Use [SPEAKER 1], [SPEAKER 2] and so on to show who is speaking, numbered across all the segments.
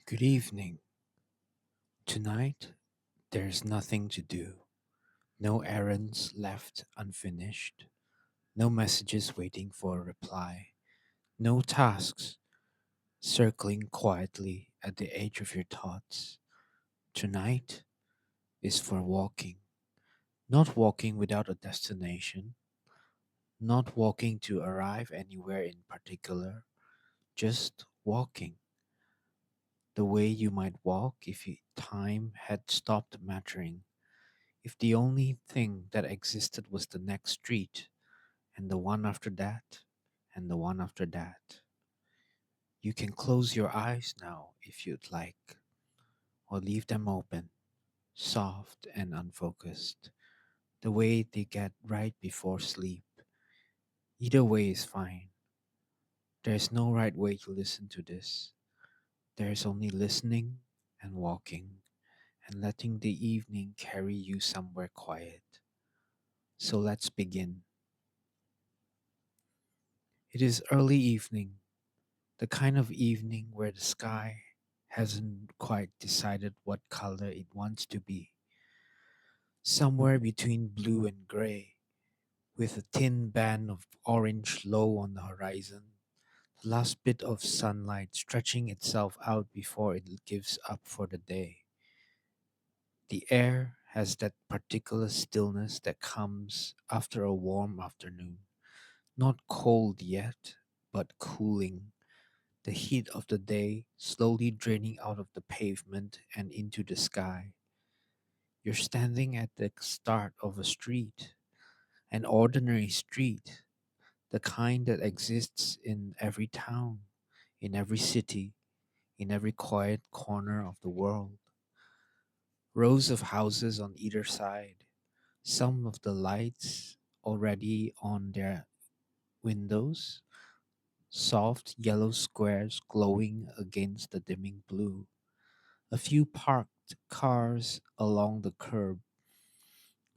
[SPEAKER 1] Good evening. Tonight, there's nothing to do. No errands left unfinished. No messages waiting for a reply. No tasks circling quietly at the edge of your thoughts. Tonight is for walking. Not walking without a destination. Not walking to arrive anywhere in particular. Just walking. The way you might walk if time had stopped mattering. If the only thing that existed was the next street, and the one after that, and the one after that. You can close your eyes now if you'd like, or leave them open, soft and unfocused, the way they get right before sleep. Either way is fine. There's no right way to listen to this. There's only listening and walking and letting the evening carry you somewhere quiet. So let's begin. It is early evening, the kind of evening where the sky hasn't quite decided what color it wants to be. Somewhere between blue and gray, with a thin band of orange low on the horizon, the last bit of sunlight stretching itself out before it gives up for the day. The air has that particular stillness that comes after a warm afternoon. Not cold yet, but cooling, the heat of the day slowly draining out of the pavement and into the sky. You're standing at the start of a street, an ordinary street, the kind that exists in every town, in every city, in every quiet corner of the world. Rows of houses on either side, some of the lights already on their windows, soft yellow squares glowing against the dimming blue. A few parked cars along the curb,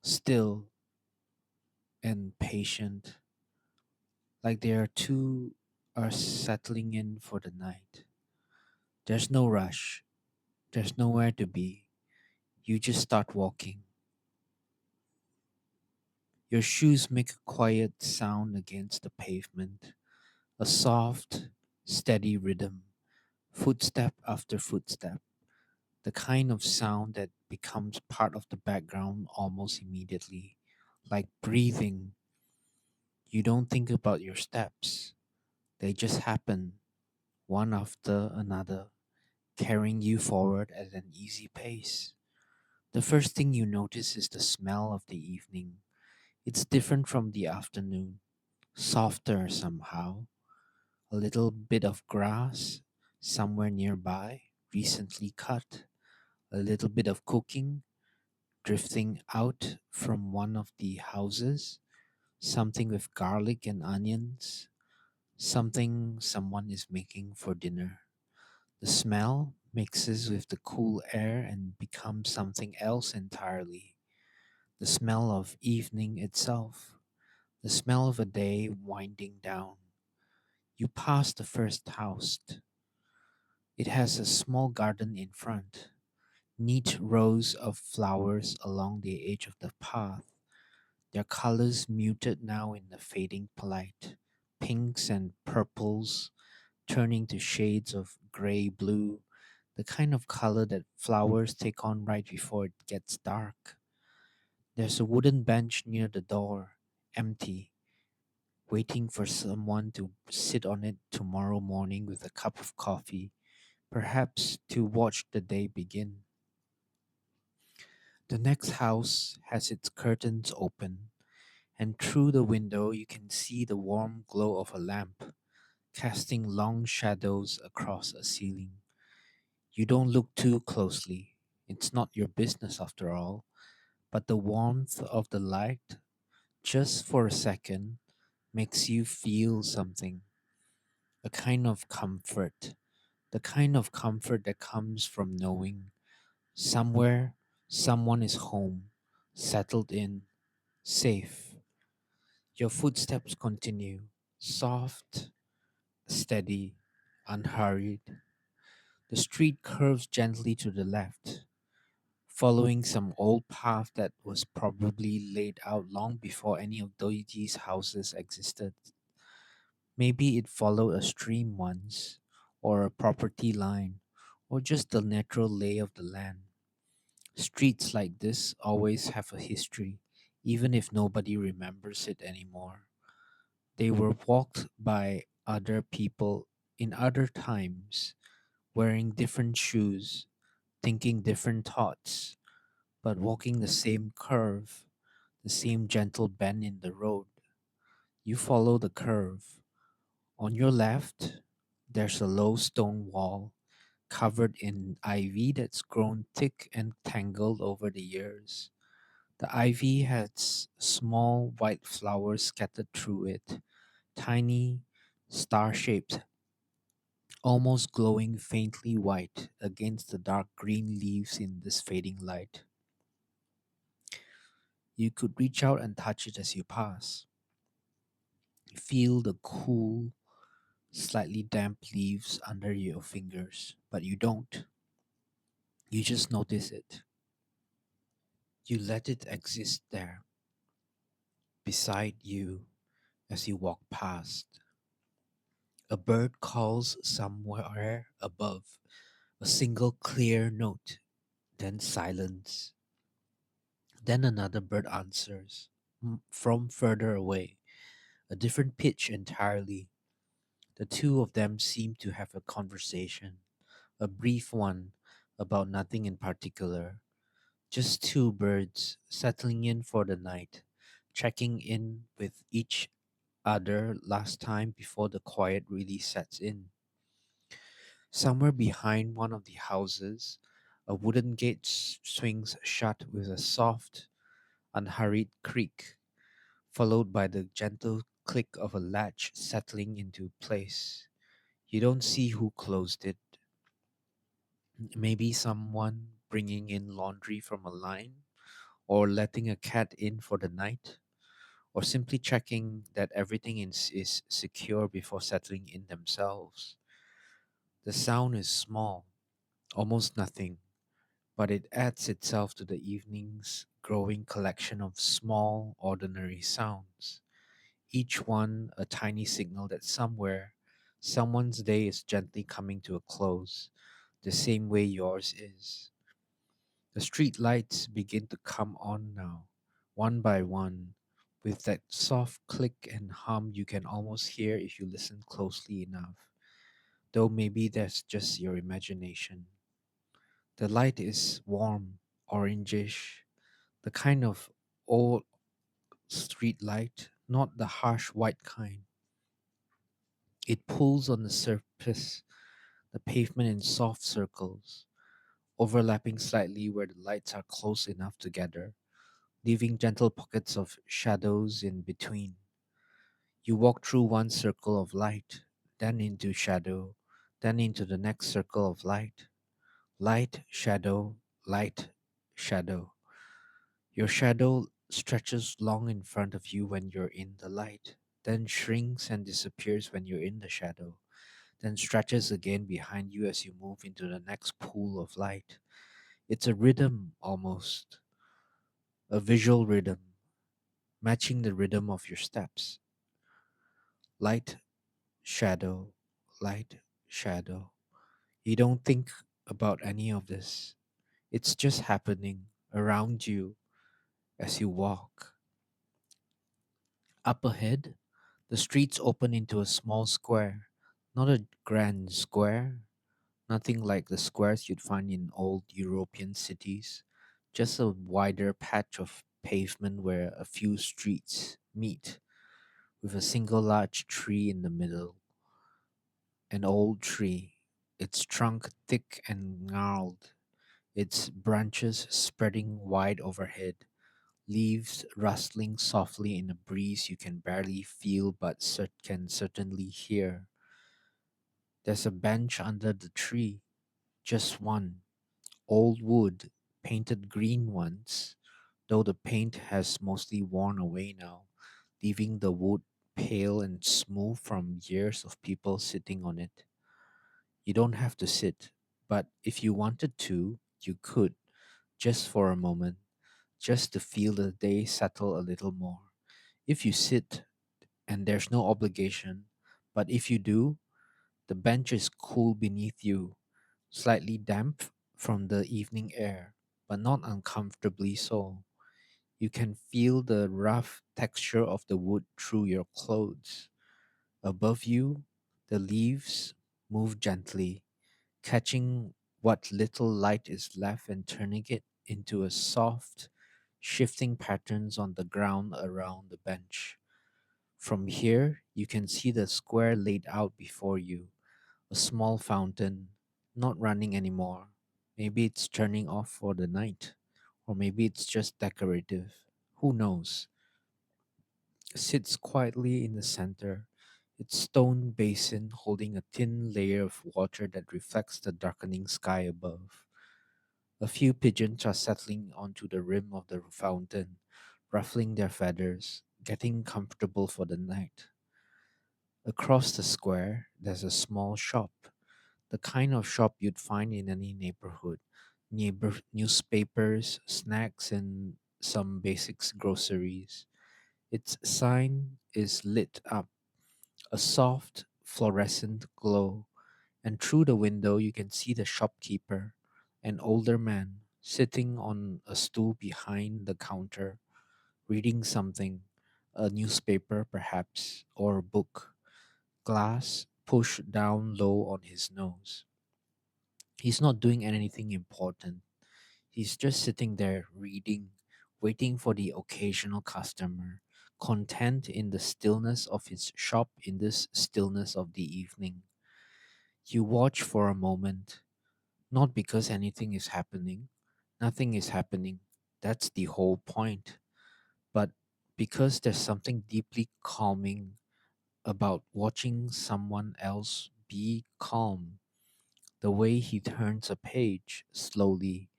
[SPEAKER 1] still and patient, like they are two are settling in for the night. There's no rush, there's nowhere to be. You just start walking. Your shoes make a quiet sound against the pavement, a soft, steady rhythm, footstep after footstep, the kind of sound that becomes part of the background almost immediately, like breathing. You don't think about your steps, they just happen, one after another, carrying you forward at an easy pace. The first thing you notice is the smell of the evening. It's different from the afternoon, softer somehow. A little bit of grass somewhere nearby, recently cut, a little bit of cooking drifting out from one of the houses, something with garlic and onions, something someone is making for dinner. The smell mixes with the cool air and becomes something else entirely. The smell of evening itself, the smell of a day winding down. You pass the first house. It has a small garden in front, neat rows of flowers along the edge of the path, their colors muted now in the fading light, pinks and purples turning to shades of gray blue, the kind of color that flowers take on right before it gets dark. There's a wooden bench near the door, empty, waiting for someone to sit on it tomorrow morning with a cup of coffee, perhaps to watch the day begin. The next house has its curtains open, and through the window you can see the warm glow of a lamp casting long shadows across a ceiling. You don't look too closely. It's not your business after all, but the warmth of the light, just for a second, makes you feel something, a kind of comfort, the kind of comfort that comes from knowing somewhere someone is home, settled in, safe. Your footsteps continue, soft, steady, unhurried. The street curves gently to the left, following some old path that was probably laid out long before any of these houses existed. Maybe it followed a stream once, or a property line, or just the natural lay of the land. Streets like this always have a history, even if nobody remembers it anymore. They were walked by other people in other times, wearing different shoes, thinking different thoughts, but walking the same curve, the same gentle bend in the road. You follow the curve. On your left, there's a low stone wall covered in ivy that's grown thick and tangled over the years. The ivy has small white flowers scattered through it, tiny, star shaped, almost glowing faintly white against the dark green leaves in this fading light. You could reach out and touch it as you pass. Feel the cool, slightly damp leaves under your fingers, but you don't. You just notice it. You let it exist there, beside you as you walk past. A bird calls somewhere above, a single clear note, then silence. Then another bird answers, from further away, a different pitch entirely. The two of them seem to have a conversation, a brief one about nothing in particular. Just two birds settling in for the night, checking in with each other last time before the quiet really sets in. Somewhere behind one of the houses, a wooden gate swings shut with a soft, unhurried creak, followed by the gentle click of a latch settling into place. You don't see who closed it. Maybe someone bringing in laundry from a line, or letting a cat in for the night, or simply checking that everything is secure before settling in themselves. The sound is small, almost nothing, but it adds itself to the evening's growing collection of small, ordinary sounds, each one a tiny signal that somewhere, someone's day is gently coming to a close, the same way yours is. The street lights begin to come on now, one by one, with that soft click and hum you can almost hear if you listen closely enough, though maybe that's just your imagination. The light is warm, orangish, the kind of old street light, not the harsh white kind. It pulls on the surface, the pavement in soft circles, overlapping slightly where the lights are close enough together, leaving gentle pockets of shadows in between. You walk through one circle of light, then into shadow, then into the next circle of light. Light, shadow, light, shadow. Your shadow stretches long in front of you when you're in the light, then shrinks and disappears when you're in the shadow, then stretches again behind you as you move into the next pool of light. It's a rhythm almost, a visual rhythm, matching the rhythm of your steps. Light, shadow, light, shadow. You don't think about any of this. It's just happening around you as you walk. Up ahead, the streets open into a small square. Not a grand square, nothing like the squares you'd find in old European cities. Just a wider patch of pavement where a few streets meet, with a single large tree in the middle. An old tree, its trunk thick and gnarled, its branches spreading wide overhead, leaves rustling softly in a breeze you can barely feel but can certainly hear. There's a bench under the tree, just one, old wood, painted green once, though the paint has mostly worn away now, leaving the wood pale and smooth from years of people sitting on it. You don't have to sit. But if you wanted to, you could, just for a moment, just to feel the day settle a little more. If you sit, and there's no obligation, but if you do, the bench is cool beneath you, slightly damp from the evening air, but not uncomfortably so. You can feel the rough texture of the wood through your clothes. Above you, the leaves move gently, catching what little light is left and turning it into a soft, shifting patterns on the ground around the bench. From here, you can see the square laid out before you, a small fountain, not running anymore. Maybe it's turning off for the night, or maybe it's just decorative. Who knows? Sits quietly in the center, its stone basin holding a thin layer of water that reflects the darkening sky above. A few pigeons are settling onto the rim of the fountain, ruffling their feathers, getting comfortable for the night. Across the square, there's a small shop, the kind of shop you'd find in any neighborhood. Newspapers, snacks, and some basics groceries. Its sign is lit up, a soft fluorescent glow, and through the window you can see the shopkeeper, an older man, sitting on a stool behind the counter, reading something, a newspaper perhaps, or a book, glass pushed down low on his nose. He's not doing anything important. He's just sitting there reading, waiting for the occasional customer, content in the stillness of his shop, in this stillness of the evening. You watch for a moment, not because anything is happening, nothing is happening. That's the whole point. But because there's something deeply calming about watching someone else be calm. The way he turns a page slowly,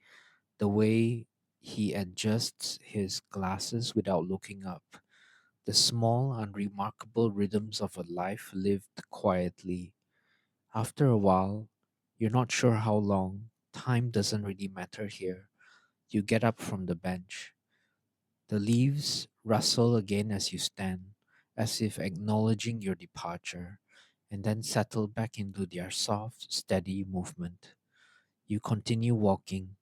[SPEAKER 1] the way he adjusts his glasses without looking up, the small, unremarkable rhythms of a life lived quietly. After a while, you're not sure how long, time doesn't really matter here. You get up from the bench. The leaves rustle again as you stand, as if acknowledging your departure, and then settle back into their soft, steady movement. You continue walking.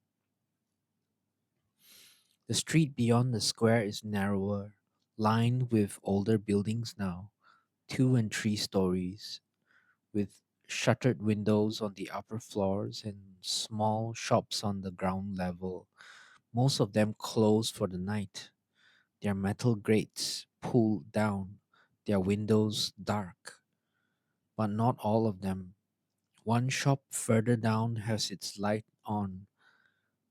[SPEAKER 1] The street beyond the square is narrower, lined with older buildings now, 2 and 3 stories, with shuttered windows on the upper floors and small shops on the ground level, most of them closed for the night, their metal grates pulled down, their windows dark. But not all of them. One shop further down has its light on,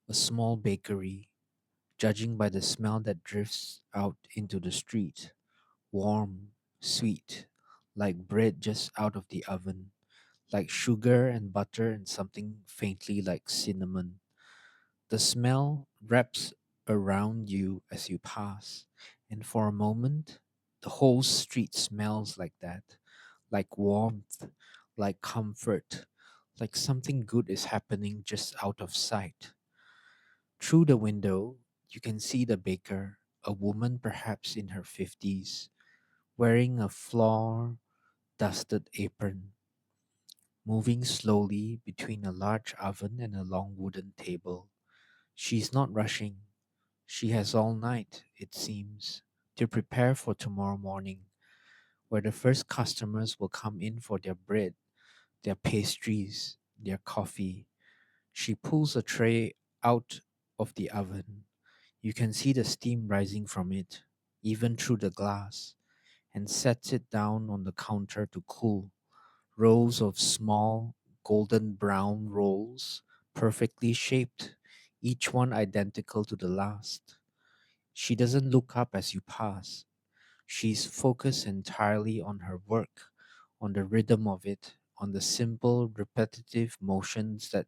[SPEAKER 1] a small bakery, judging by the smell that drifts out into the street. Warm, sweet, like bread just out of the oven, like sugar and butter and something faintly like cinnamon. The smell wraps around you as you pass, and for a moment, the whole street smells like that, like warmth, like comfort, like something good is happening just out of sight. Through the window, you can see the baker, a woman perhaps in her 50s, wearing a floor dusted apron, moving slowly between a large oven and a long wooden table. She's not rushing. She has all night, it seems, to prepare for tomorrow morning, where the first customers will come in for their bread, their pastries, their coffee. She pulls a tray out of the oven. You can see the steam rising from it, even through the glass, and sets it down on the counter to cool. Rows of small, golden brown rolls, perfectly shaped, each one identical to the last. She doesn't look up as you pass. She's focused entirely on her work, on the rhythm of it, on the simple, repetitive motions that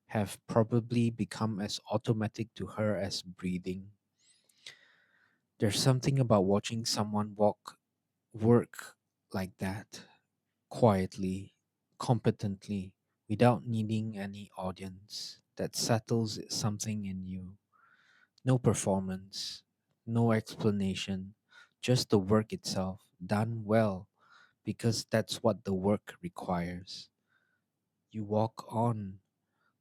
[SPEAKER 1] have probably become as automatic to her as breathing. There's something about watching someone work like that, quietly, competently, without needing any audience that settles something in you. No performance, no explanation, just the work itself done well because that's what the work requires. You walk on,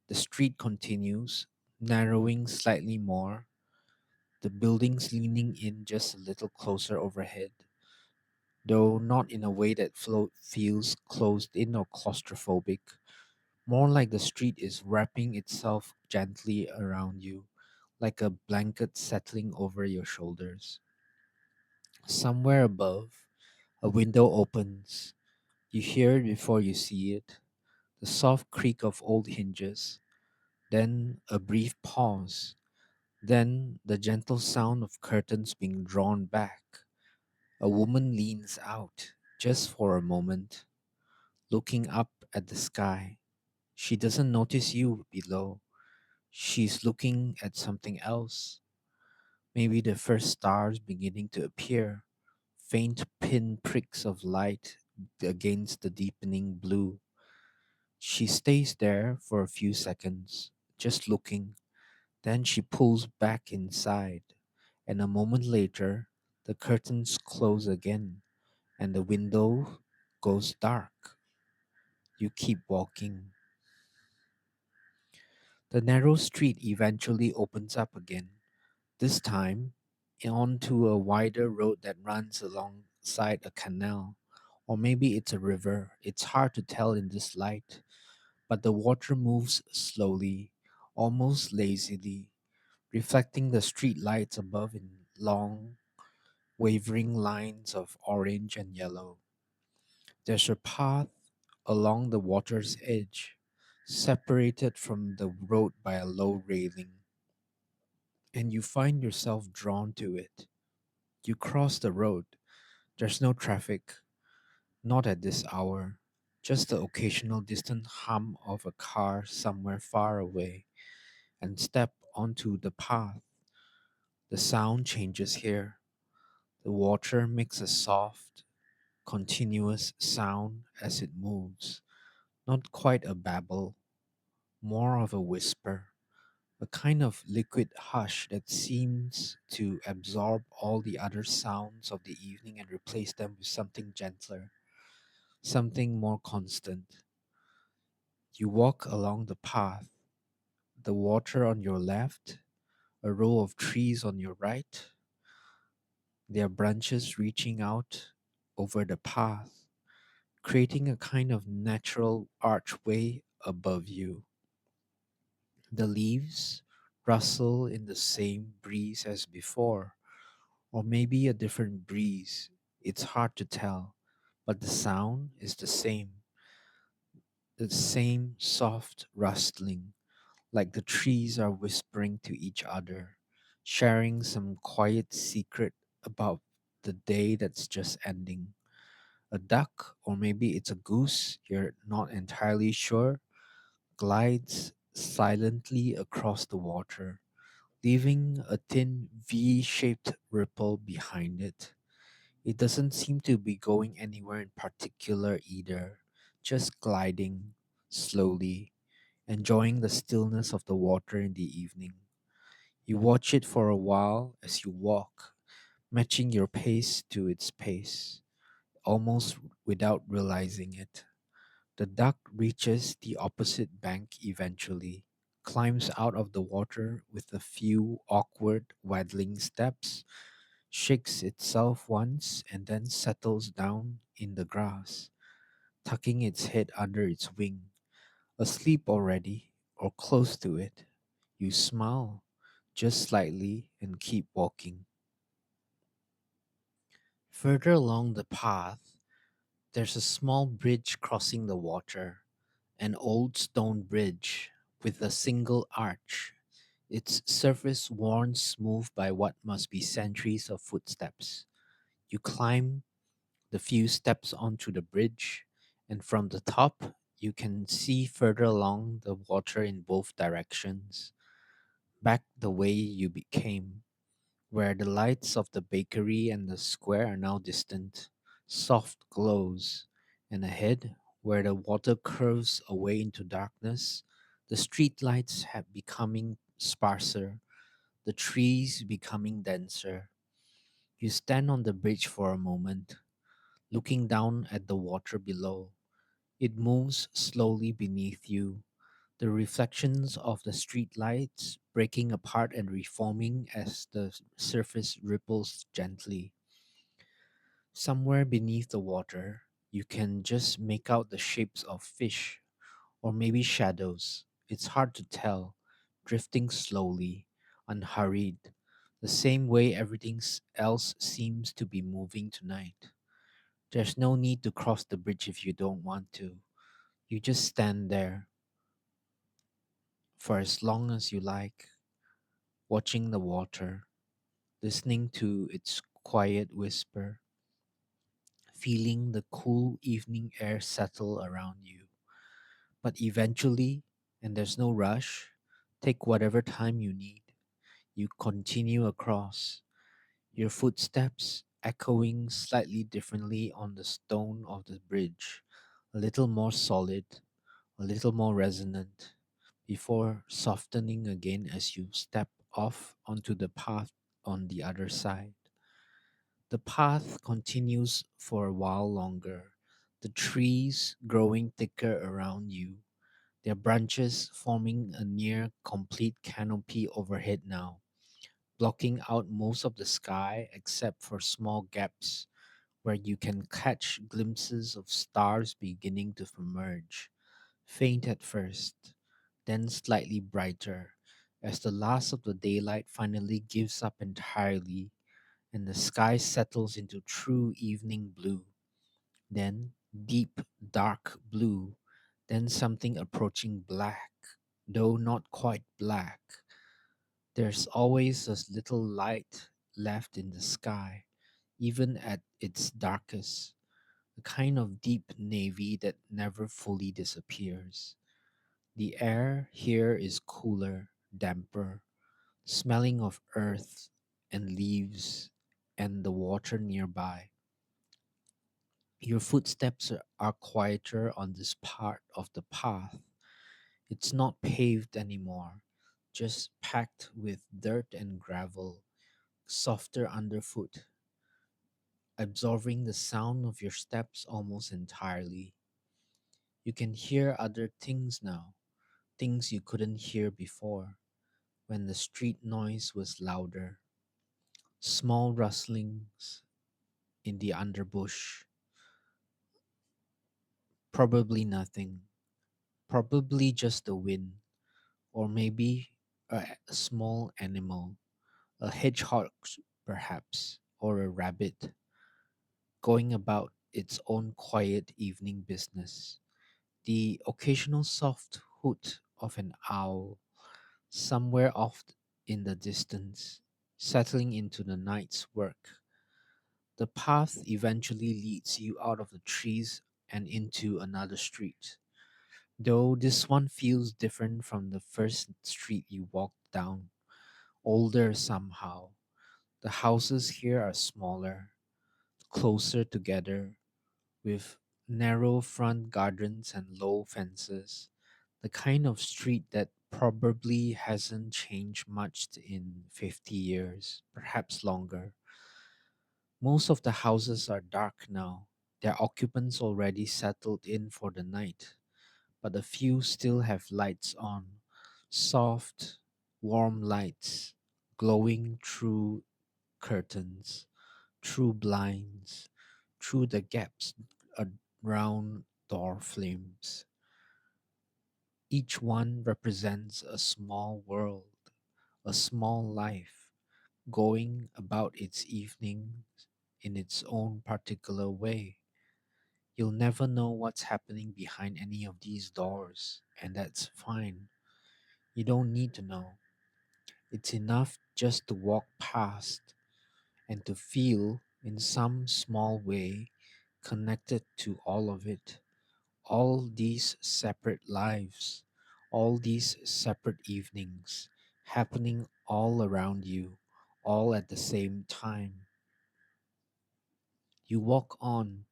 [SPEAKER 1] the street continues, narrowing slightly more, the buildings leaning in just a little closer overhead, though not in a way that feels closed in or claustrophobic, more like the street is wrapping itself gently around you, like a blanket settling over your shoulders. Somewhere above, a window opens. You hear it before you see it, the soft creak of old hinges, then a brief pause, then the gentle sound of curtains being drawn back. A woman leans out, just for a moment, looking up at the sky. She doesn't notice you below. She's looking at something else. Maybe the first stars beginning to appear, faint pin pricks of light against the deepening blue. She stays there for a few seconds, just looking. Then she pulls back inside, and a moment later, the curtains close again, and the window goes dark. You keep walking. The narrow street eventually opens up again, this time onto a wider road that runs alongside a canal. Or maybe it's a river. It's hard to tell in this light, but the water moves slowly, almost lazily, reflecting the street lights above in long, wavering lines of orange and yellow. There's a path along the water's edge, separated from the road by a low railing, and you find yourself drawn to it. You cross the road. There's no traffic, not at this hour, just the occasional distant hum of a car somewhere far away, and step onto the path. The sound changes here. The water makes a soft, continuous sound as it moves, not quite a babble, more of a whisper, a kind of liquid hush that seems to absorb all the other sounds of the evening and replace them with something gentler, something more constant. You walk along the path, the water on your left, a row of trees on your right, their branches reaching out over the path, creating a kind of natural archway above you. The leaves rustle in the same breeze as before, or maybe a different breeze. It's hard to tell, but the sound is the same soft rustling, like the trees are whispering to each other, sharing some quiet secret about the day that's just ending. A duck, or maybe it's a goose, you're not entirely sure, glides silently across the water, leaving a thin V shaped ripple behind it. It doesn't seem to be going anywhere in particular either, just gliding slowly, enjoying the stillness of the water in the evening. You watch it for a while as you walk, matching your pace to its pace, almost without realizing it. The duck reaches the opposite bank eventually, climbs out of the water with a few awkward waddling steps, shakes itself once, and then settles down in the grass, tucking its head under its wing, asleep already, or close to it. You smile, just slightly, and keep walking. Further along the path, there's a small bridge crossing the water, an old stone bridge with a single arch, its surface worn smooth by what must be centuries of footsteps. You climb the few steps onto the bridge, and from the top, you can see further along the water in both directions, back the way you became, where the lights of the bakery and the square are now distant, soft glows, and ahead, where the water curves away into darkness, the street lights have becoming sparser, the trees becoming denser. You stand on the bridge for a moment, looking down at the water below. It moves slowly beneath you, the reflections of the street lights breaking apart and reforming as the surface ripples gently. Somewhere beneath the water, you can just make out the shapes of fish or maybe shadows. It's hard to tell, drifting slowly, unhurried, the same way everything else seems to be moving tonight. There's no need to cross the bridge if you don't want to. You just stand there for as long as you like, watching the water, listening to its quiet whisper, feeling the cool evening air settle around you. But eventually, and there's no rush, take whatever time you need. You continue across, your footsteps echoing slightly differently on the stone of the bridge, a little more solid, a little more resonant, before softening again as you step off onto the path on the other side. The path continues for a while longer, the trees growing thicker around you, their branches forming a near complete canopy overhead now, blocking out most of the sky except for small gaps where you can catch glimpses of stars beginning to emerge, faint at first, then slightly brighter, as the last of the daylight finally gives up entirely and the sky settles into true evening blue, then deep dark blue, then something approaching black, though not quite black. There's always a little light left in the sky, even at its darkest, a kind of deep navy that never fully disappears. The air here is cooler, damper, smelling of earth and leaves and the water nearby. Your footsteps are quieter on this part of the path. It's not paved anymore, just packed with dirt and gravel, softer underfoot, absorbing the sound of your steps almost entirely. You can hear other things now, things you couldn't hear before when the street noise was louder. Small rustlings in the underbush, probably nothing, probably just the wind, or maybe a small animal, a hedgehog perhaps, or a rabbit, going about its own quiet evening business. The occasional soft hoot of an owl somewhere off in the distance, settling into the night's work. The path eventually leads you out of the trees and into another street, though this one feels different from the first street you walked down, older somehow. The houses here are smaller, closer together, with narrow front gardens and low fences, the kind of street that probably hasn't changed much in 50 years, perhaps longer. Most of the houses are dark now, their occupants already settled in for the night, but a few still have lights on, soft, warm lights glowing through curtains, through blinds, through the gaps around door frames. Each one represents a small world, a small life, going about its evening in its own particular way. You'll never know what's happening behind any of these doors, and that's fine. You don't need to know. It's enough just to walk past and to feel, in some small way, connected to all of it. All these separate lives, all these separate evenings, happening all around you, all at the same time. You walk on,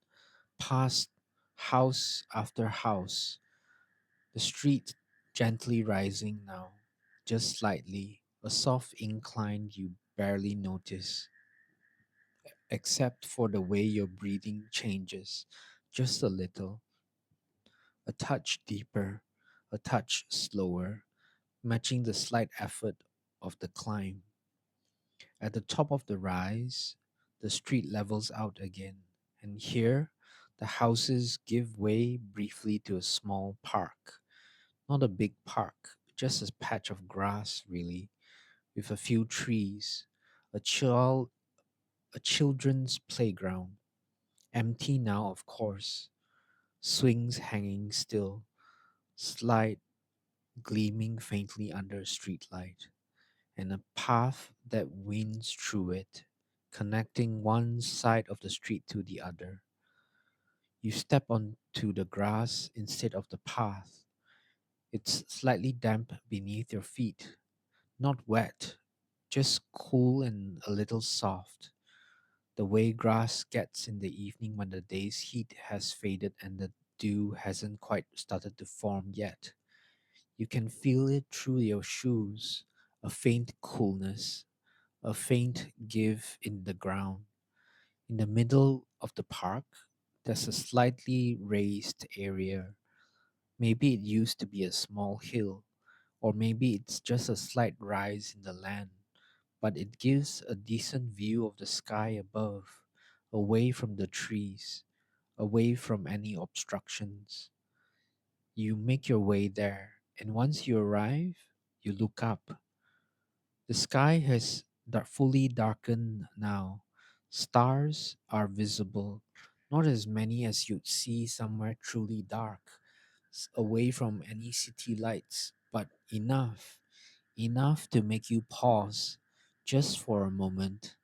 [SPEAKER 1] past House after house, the street gently rising now, just slightly, a soft incline you barely notice, except for the way your breathing changes just a little, a touch deeper, a touch slower, matching the slight effort of the climb. At the top of the rise, the street levels out again, and here the houses give way briefly to a small park. Not a big park, just a patch of grass, really, with a few trees, a a children's playground, empty now, of course, swings hanging still, slide gleaming faintly under a streetlight, and a path that winds through it, connecting one side of the street to the other. You step onto the grass instead of the path. It's slightly damp beneath your feet, not wet, just cool and a little soft. The way grass gets in the evening when the day's heat has faded and the dew hasn't quite started to form yet. You can feel it through your shoes, a faint coolness, a faint give in the ground. In the middle of the park, there's a slightly raised area. Maybe it used to be a small hill, or maybe it's just a slight rise in the land, but it gives a decent view of the sky above, away from the trees, away from any obstructions. You make your way there, and once you arrive, you look up. The sky has fully darkened now. Stars are visible, not as many as you'd see somewhere truly dark, away from any city lights, but enough to make you pause just for a moment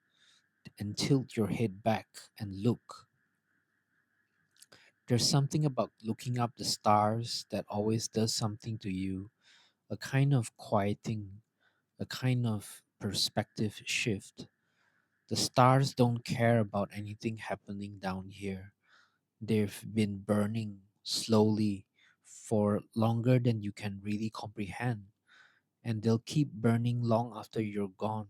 [SPEAKER 1] and tilt your head back and look. There's something about looking up the stars that always does something to you, a kind of quieting, a kind of perspective shift. The stars don't care about anything happening down here. They've been burning slowly for longer than you can really comprehend, and they'll keep burning long after you're gone,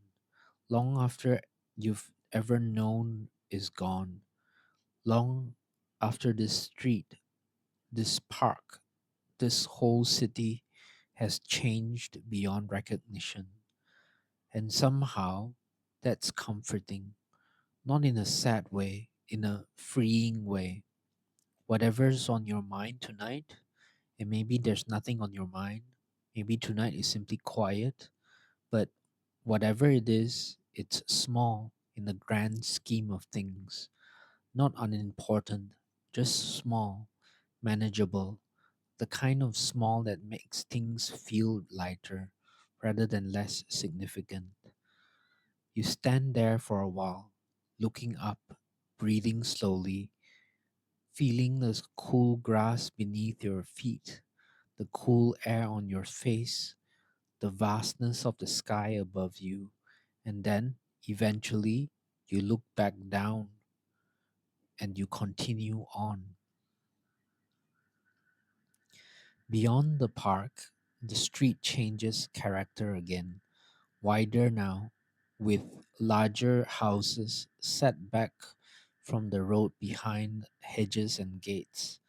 [SPEAKER 1] long after you've ever known is gone, long after this street, this park, this whole city has changed beyond recognition. And somehow that's comforting, not in a sad way, in a freeing way. Whatever's on your mind tonight, and maybe there's nothing on your mind, maybe tonight is simply quiet, but whatever it is, it's small in the grand scheme of things, not unimportant, just small, manageable, the kind of small that makes things feel lighter rather than less significant. You stand there for a while, looking up, breathing slowly, feeling the cool grass beneath your feet, the cool air on your face, the vastness of the sky above you, and then, eventually, you look back down and you continue on. Beyond the park, the street changes character again, wider now, with larger houses set back from the road behind hedges and gates.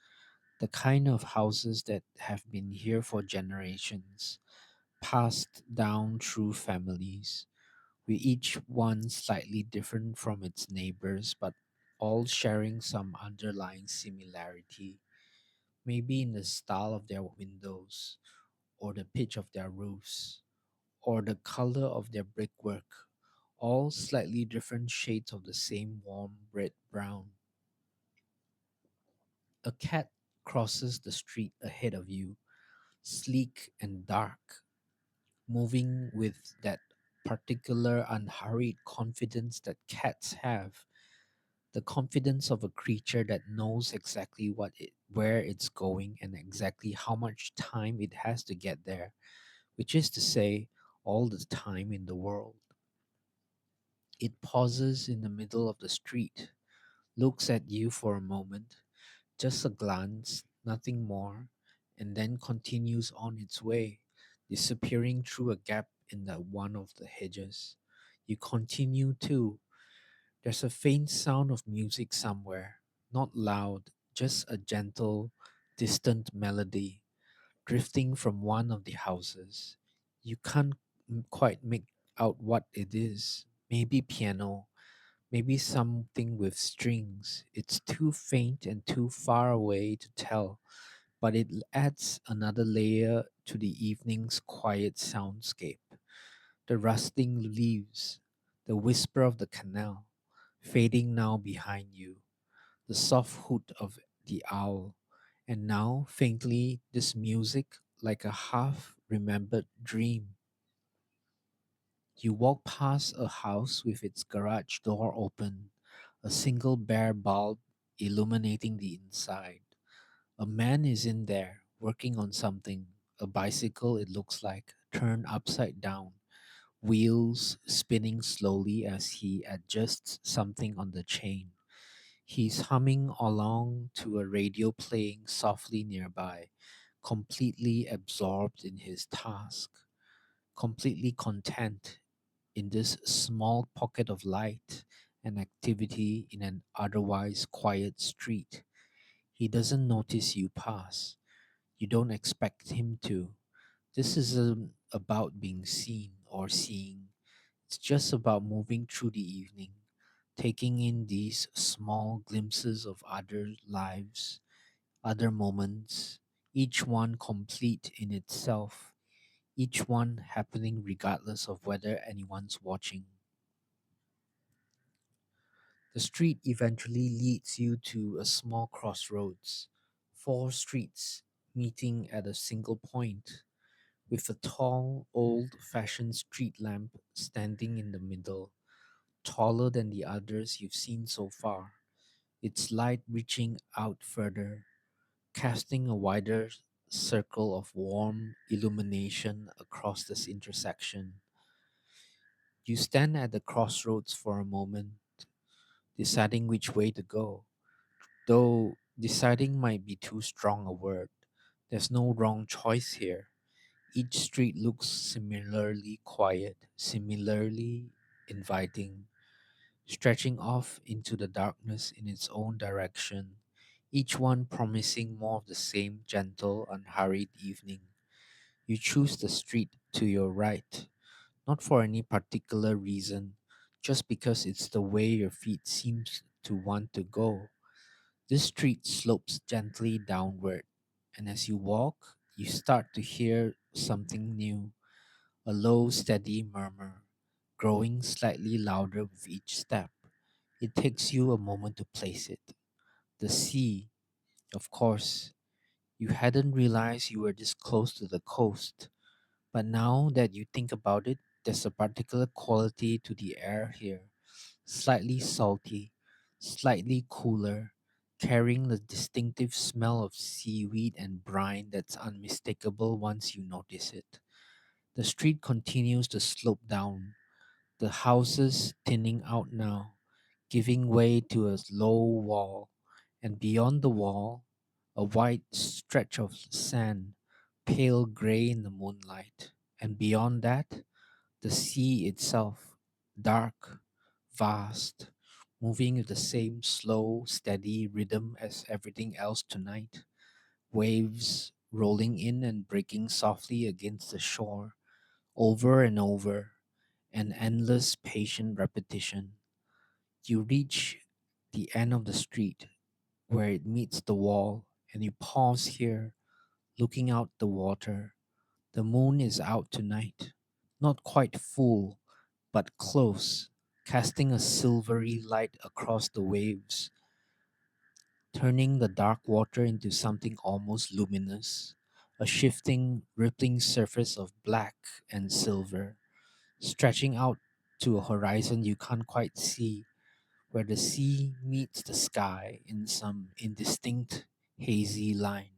[SPEAKER 1] The kind of houses that have been here for generations, passed down through families, with each one slightly different from its neighbors, but all sharing some underlying similarity, maybe in the style of their windows, or the pitch of their roofs, or the color of their brickwork, all slightly different shades of the same warm red brown. A cat crosses the street ahead of you, sleek and dark, moving with that particular unhurried confidence that cats have, the confidence of a creature that knows exactly where it's going and exactly how much time it has to get there, which is to say, all the time in the world. It pauses in the middle of the street, looks at you for a moment, Just a glance, nothing more, and then continues on its way, disappearing through a gap in the one of the hedges. You continue too. There's a faint sound of music somewhere, not loud, just a gentle, distant melody drifting from one of the houses. You can't quite make out what it is. Maybe piano, maybe something with strings. It's too faint and too far away to tell, but it adds another layer to the evening's quiet soundscape. The rustling leaves, the whisper of the canal, fading now behind you, the soft hoot of the owl, and now faintly this music like a half remembered dream. You walk past a house with its garage door open, a single bare bulb illuminating the inside. A man is in there, working on something, a bicycle it looks like, turned upside down, wheels spinning slowly as he adjusts something on the chain. He's humming along to a radio playing softly nearby, completely absorbed in his task, completely content in this small pocket of light and activity in an otherwise quiet street. He doesn't notice you pass. You don't expect him to. This isn't about being seen or seeing. It's just about moving through the evening, taking in these small glimpses of other lives, other moments, each one complete in itself, each one happening regardless of whether anyone's watching. The street eventually leads you to a small crossroads, four streets meeting at a single point, with a tall, old fashioned street lamp standing in the middle, taller than the others you've seen so far, its light reaching out further, casting a wider circle of warm illumination across this intersection. You stand at the crossroads for a moment, deciding which way to go. Though deciding might be too strong a word, there's no wrong choice here. Each street looks similarly quiet, similarly inviting, stretching off into the darkness in its own direction, each one promising more of the same gentle, unhurried evening. You choose the street to your right, not for any particular reason, just because it's the way your feet seems to want to go. This street slopes gently downward, and as you walk, you start to hear something new, a low, steady murmur, growing slightly louder with each step. It takes you a moment to place it. The sea, of course. You hadn't realized you were this close to the coast, but now that you think about it, there's a particular quality to the air here, slightly salty, slightly cooler, carrying the distinctive smell of seaweed and brine that's unmistakable once you notice it. The street continues to slope down, the houses thinning out now, giving way to a low wall, and beyond the wall, a wide stretch of sand, pale gray in the moonlight. And beyond that, the sea itself, dark, vast, moving with the same slow, steady rhythm as everything else tonight. Waves rolling in and breaking softly against the shore, over and over, an endless patient repetition. You reach the end of the street where it meets the wall, and you pause here, looking out the water. The moon is out tonight, not quite full, but close, casting a silvery light across the waves, turning the dark water into something almost luminous, a shifting, rippling surface of black and silver, stretching out to a horizon you can't quite see, where the sea meets the sky in some indistinct, hazy line.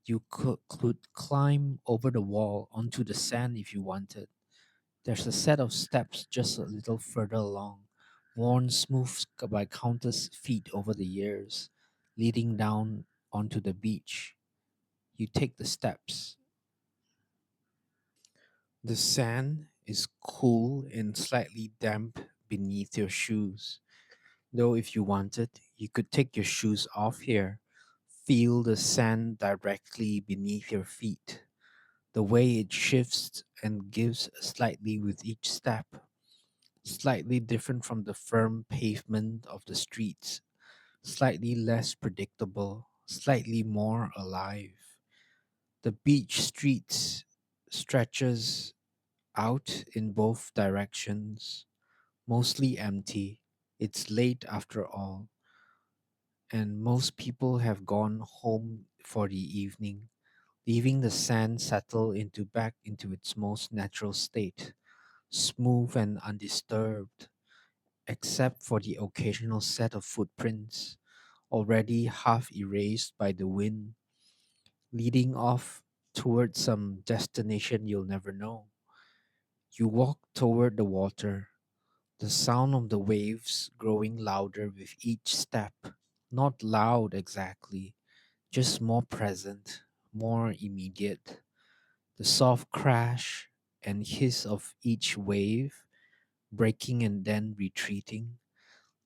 [SPEAKER 1] You could climb over the wall onto the sand if you wanted. There's a set of steps just a little further along, worn smooth by countless feet over the years, leading down onto the beach. You take the steps. The sand is cool and slightly damp beneath your shoes. Though, if you wanted, you could take your shoes off here. Feel the sand directly beneath your feet. The way it shifts and gives slightly with each step, slightly different from the firm pavement of the streets, slightly less predictable, slightly more alive. The beach streets stretches out in both directions, mostly empty. It's late after all, and most people have gone home for the evening, leaving the sand settle into back into its most natural state, smooth and undisturbed, except for the occasional set of footprints, already half erased by the wind, leading off toward some destination you'll never know. You walk toward the water, the sound of the waves growing louder with each step. Not loud exactly, just more present, more immediate. The soft crash and hiss of each wave, breaking and then retreating,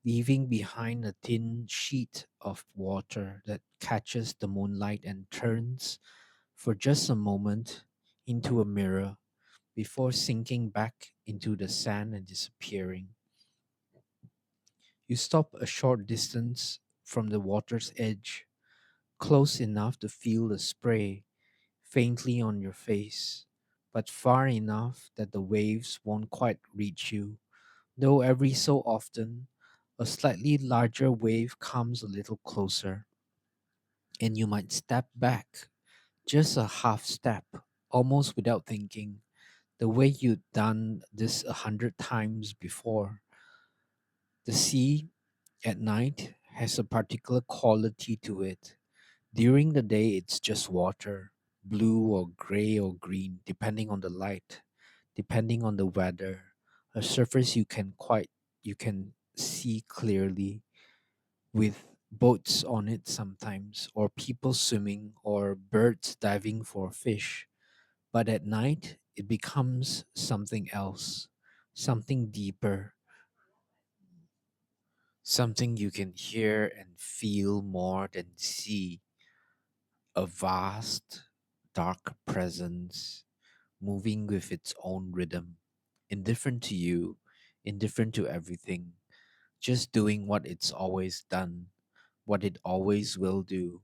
[SPEAKER 1] leaving behind a thin sheet of water that catches the moonlight and turns, for just a moment, into a mirror before sinking back into the sand and disappearing. You stop a short distance from the water's edge, close enough to feel the spray faintly on your face, but far enough that the waves won't quite reach you, though every so often a slightly larger wave comes a little closer, and you might step back just a half step, almost without thinking, the way you'd done this 100 times before. The sea at night has a particular quality to it. During the day, it's just water, blue or gray or green, depending on the light, depending on the weather. A surface you can see clearly, with boats on it sometimes, or people swimming, or birds diving for fish. But at night, it becomes something else, something deeper, something you can hear and feel more than see. A vast, dark presence moving with its own rhythm, indifferent to you, indifferent to everything, just doing what it's always done, what it always will do,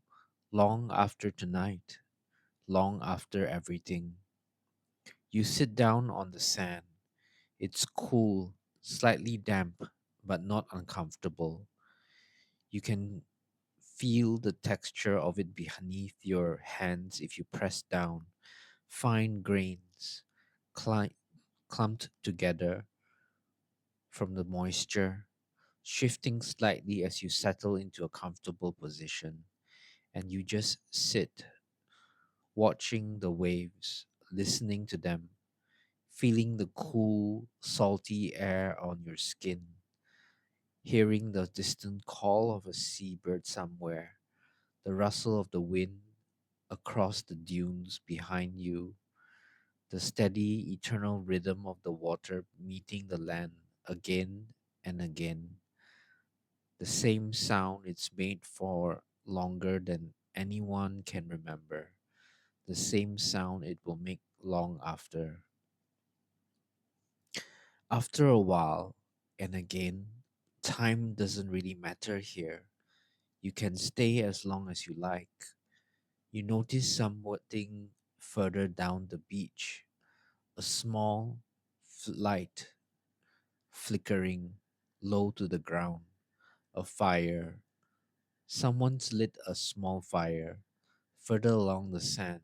[SPEAKER 1] long after tonight, long after everything. You sit down on the sand. It's cool, slightly damp, but not uncomfortable. You can feel the texture of it beneath your hands if you press down. Fine grains, cli- clumped together from the moisture, shifting slightly as you settle into a comfortable position. And you just sit, watching the waves, listening to them, feeling the cool, salty air on your skin, hearing the distant call of a seabird somewhere, the rustle of the wind across the dunes behind you, the steady, eternal rhythm of the water meeting the land again and again, the same sound it's made for longer than anyone can remember, the same sound it will make long after. After a while, and again, time doesn't really matter here. You can stay as long as you like. You notice something further down the beach, a small light flickering low to the ground, a fire. Someone's lit a small fire further along the sand,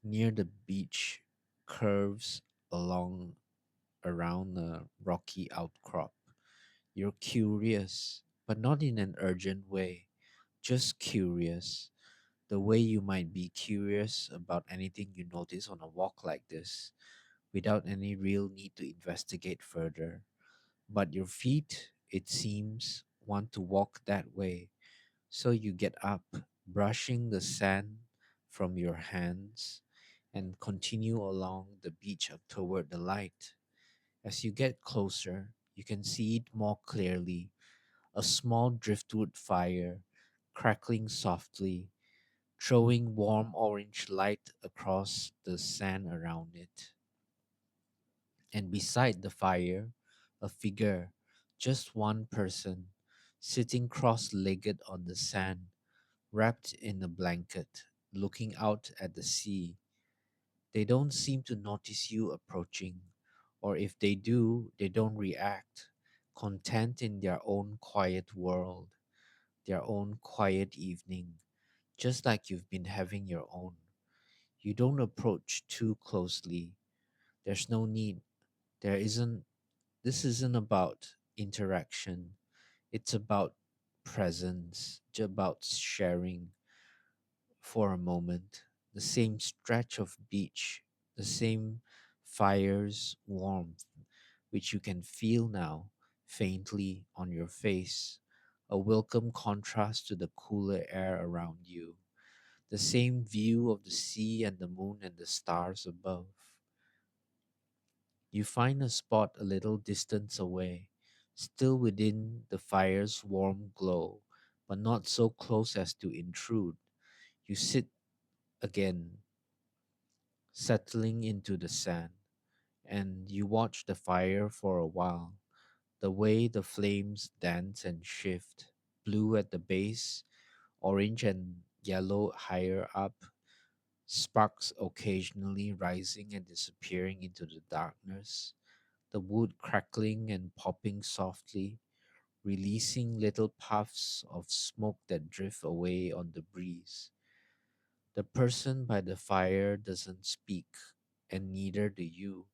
[SPEAKER 1] near the beach, curves along around a rocky outcrop. You're curious, but not in an urgent way, just curious, the way you might be curious about anything you notice on a walk like this, without any real need to investigate further. But your feet, it seems, want to walk that way, So you get up, brushing the sand from your hands, and continue along the beach up toward the light. As you get closer, you can see it more clearly, a small driftwood fire crackling softly, throwing warm orange light across the sand around it. And beside the fire, a figure, just one person, sitting cross legged on the sand, wrapped in a blanket, looking out at the sea. They don't seem to notice you approaching, or if they do, they don't react, content in their own quiet world, their own quiet evening, just like you've been having your own. You don't approach too closely. There's no need. There isn't, this isn't about interaction. It's about presence, about sharing for a moment. The same stretch of beach, the same fire's warmth, which you can feel now faintly on your face, a welcome contrast to the cooler air around you. The same view of the sea and the moon and the stars above. You find a spot a little distance away, still within the fire's warm glow, but not so close as to intrude. You sit again, settling into the sand, and you watch the fire for a while. The way the flames dance and shift, blue at the base, orange and yellow higher up, sparks occasionally rising and disappearing into the darkness, the wood crackling and popping softly, releasing little puffs of smoke that drift away on the breeze. The person by the fire doesn't speak, and neither do you.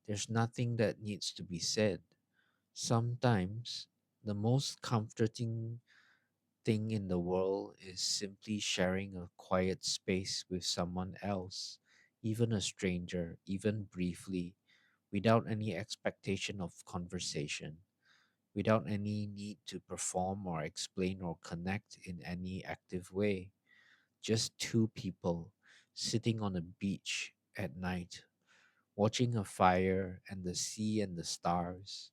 [SPEAKER 1] There's nothing that needs to be said. Sometimes, the most comforting thing in the world is simply sharing a quiet space with someone else, even a stranger, even briefly, without any expectation of conversation, without any need to perform or explain or connect in any active way. Just two people sitting on a beach at night, watching a fire and the sea and the stars,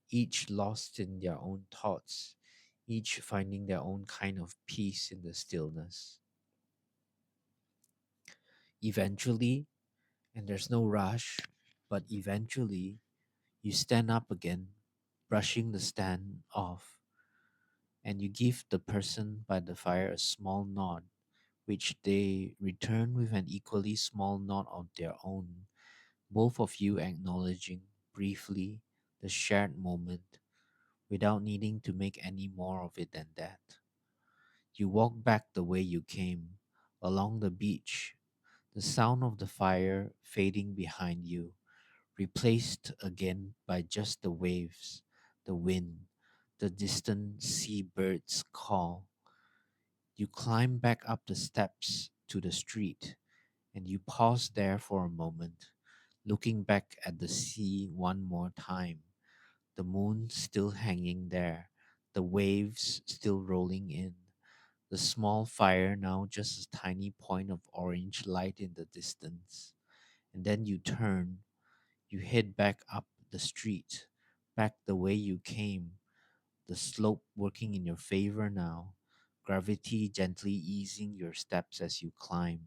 [SPEAKER 1] each lost in their own thoughts, each finding their own kind of peace in the stillness. Eventually, and there's no rush, but eventually, you stand up again, brushing the stand off, and you give the person by the fire a small nod, which they return with an equally small nod of their own, both of you acknowledging briefly the shared moment without needing to make any more of it than that. You walk back the way you came, along the beach, the sound of the fire fading behind you, replaced again by just the waves, the wind, the distant seabird's call. You climb back up the steps to the street, and you pause there for a moment, looking back at the sea one more time, the moon still hanging there, the waves still rolling in, the small fire now just a tiny point of orange light in the distance. And then you turn, you head back up the street, back the way you came, the slope working in your favor now, gravity gently easing your steps as you climb.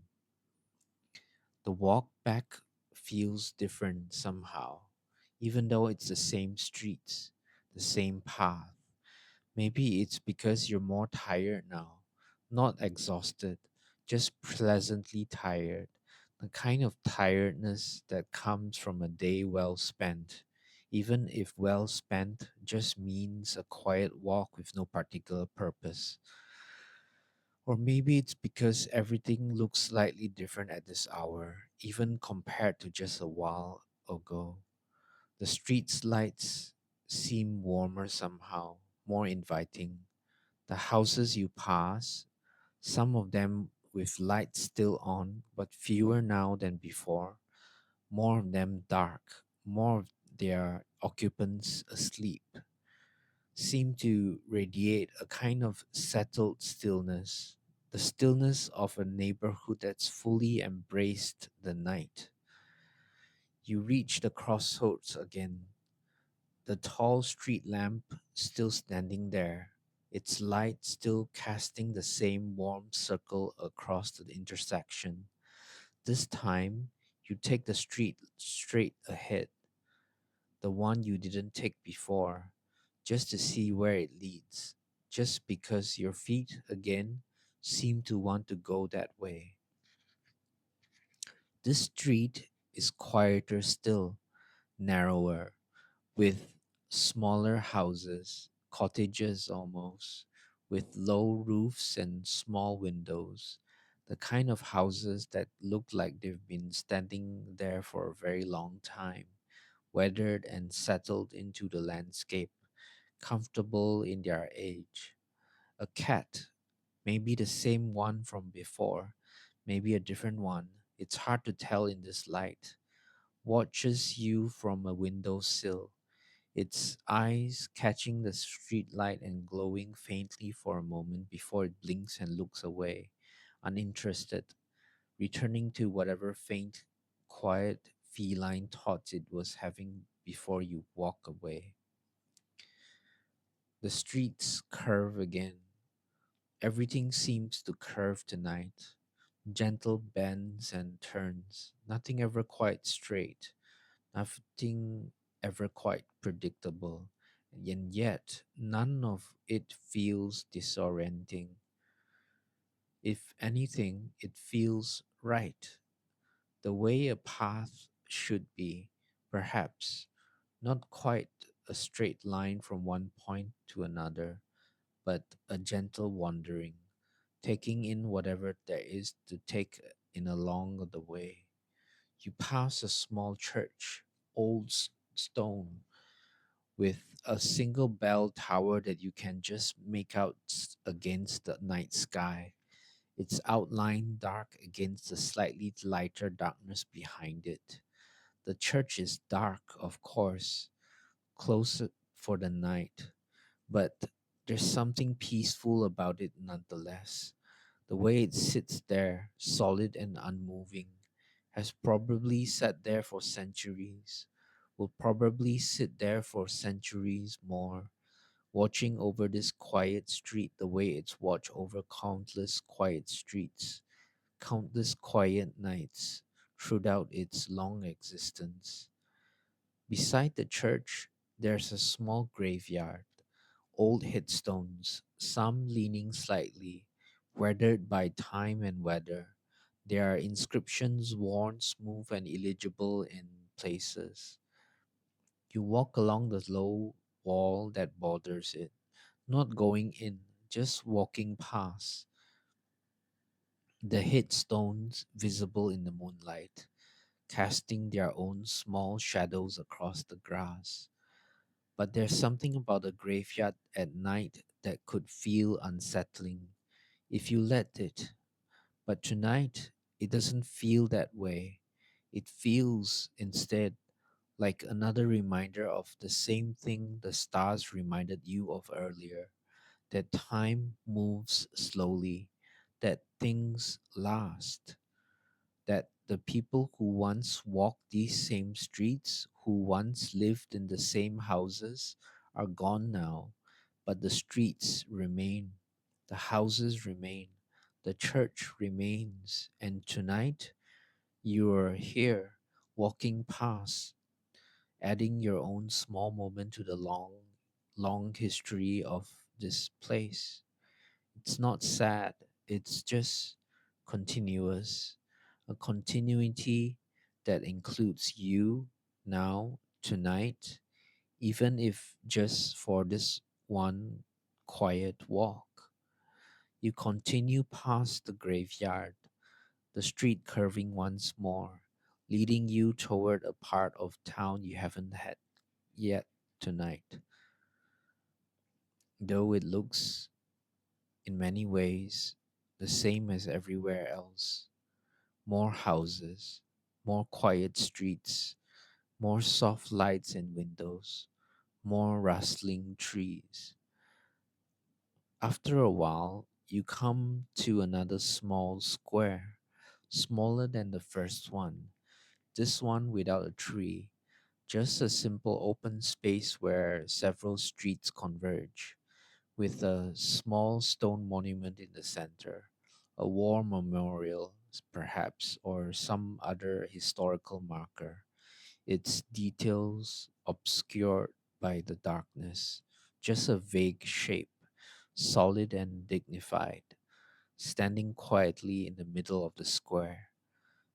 [SPEAKER 1] The walk back feels different somehow, even though it's the same streets, the same path. Maybe it's because you're more tired now, not exhausted, just pleasantly tired. The kind of tiredness that comes from a day well spent, even if well spent just means a quiet walk with no particular purpose. Or maybe it's because everything looks slightly different at this hour, even compared to just a while ago. The street's lights seem warmer somehow, more inviting. The houses you pass, some of them with lights still on, but fewer now than before, more of them dark, more of their occupants asleep. seem to radiate a kind of settled stillness, the stillness of a neighborhood that's fully embraced the night. You reach the crossroads again, the tall street lamp still standing there, its light still casting the same warm circle across the intersection. This time, you take the street straight ahead, the one you didn't take before, just to see where it leads, just because your feet again seem to want to go that way. This street is quieter still, narrower, with smaller houses, cottages almost, with low roofs and small windows, the kind of houses that look like they've been standing there for a very long time, weathered and settled into the landscape, comfortable in their age. A cat, maybe the same one from before, maybe a different one, it's hard to tell in this light, watches you from a windowsill, its eyes catching the street light and glowing faintly for a moment before it blinks and looks away, uninterested, returning to whatever faint, quiet, feline thoughts it was having before you walk away. The streets curve again. Everything seems to curve tonight. Gentle bends and turns, nothing ever quite straight, nothing ever quite predictable, and yet none of it feels disorienting. If anything, it feels right, the way a path should be, perhaps not quite a straight line from one point to another, but a gentle wandering, taking in whatever there is to take in along the way. You pass a small church, old stone, with a single bell tower that you can just make out against the night sky, its outline dark against the slightly lighter darkness behind it. The church is dark, of course, closed for the night, but there's something peaceful about it nonetheless. The way it sits there, solid and unmoving, has probably sat there for centuries, will probably sit there for centuries more, watching over this quiet street the way it's watched over countless quiet streets, countless quiet nights throughout its long existence. Beside the church, there's a small graveyard, old headstones, some leaning slightly, weathered by time and weather. There are inscriptions worn smooth and illegible in places. You walk along the low wall that borders it, not going in, just walking past. The headstones visible in the moonlight, casting their own small shadows across the grass. But there's something about a graveyard at night that could feel unsettling if you let it. But tonight, it doesn't feel that way. It feels, instead, like another reminder of the same thing the stars reminded you of earlier, that time moves slowly, that things last, that the people who once walked these same streets, who once lived in the same houses, are gone now, but the streets remain, the houses remain, the church remains, and tonight you are here, walking past, adding your own small moment to the long, long history of this place. It's not sad, it's just continuous, a continuity that includes you now, tonight, even if just for this one quiet walk. You continue past the graveyard, the street curving once more, leading you toward a part of town you haven't had yet tonight. Though it looks, in many ways, the same as everywhere else. More houses, more quiet streets, more soft lights and windows, more rustling trees. After a while, you come to another small square, smaller than the first one, this one without a tree, just a simple open space where several streets converge, with a small stone monument in the center, a war memorial, perhaps, or some other historical marker, its details obscured by the darkness, just a vague shape, solid and dignified, standing quietly in the middle of the square.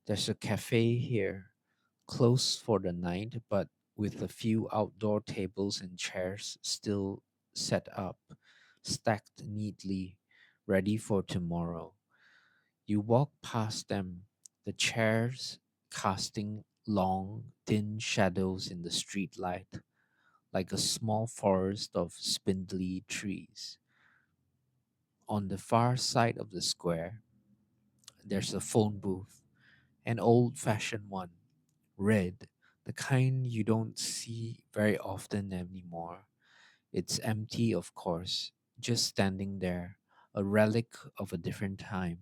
[SPEAKER 1] There's a cafe here, closed for the night, but with a few outdoor tables and chairs still set up, stacked neatly, ready for tomorrow. You walk past them, the chairs casting long, thin shadows in the streetlight, like a small forest of spindly trees. On the far side of the square, there's a phone booth, an old fashioned one, red, the kind you don't see very often anymore. It's empty, of course, just standing there, a relic of a different time,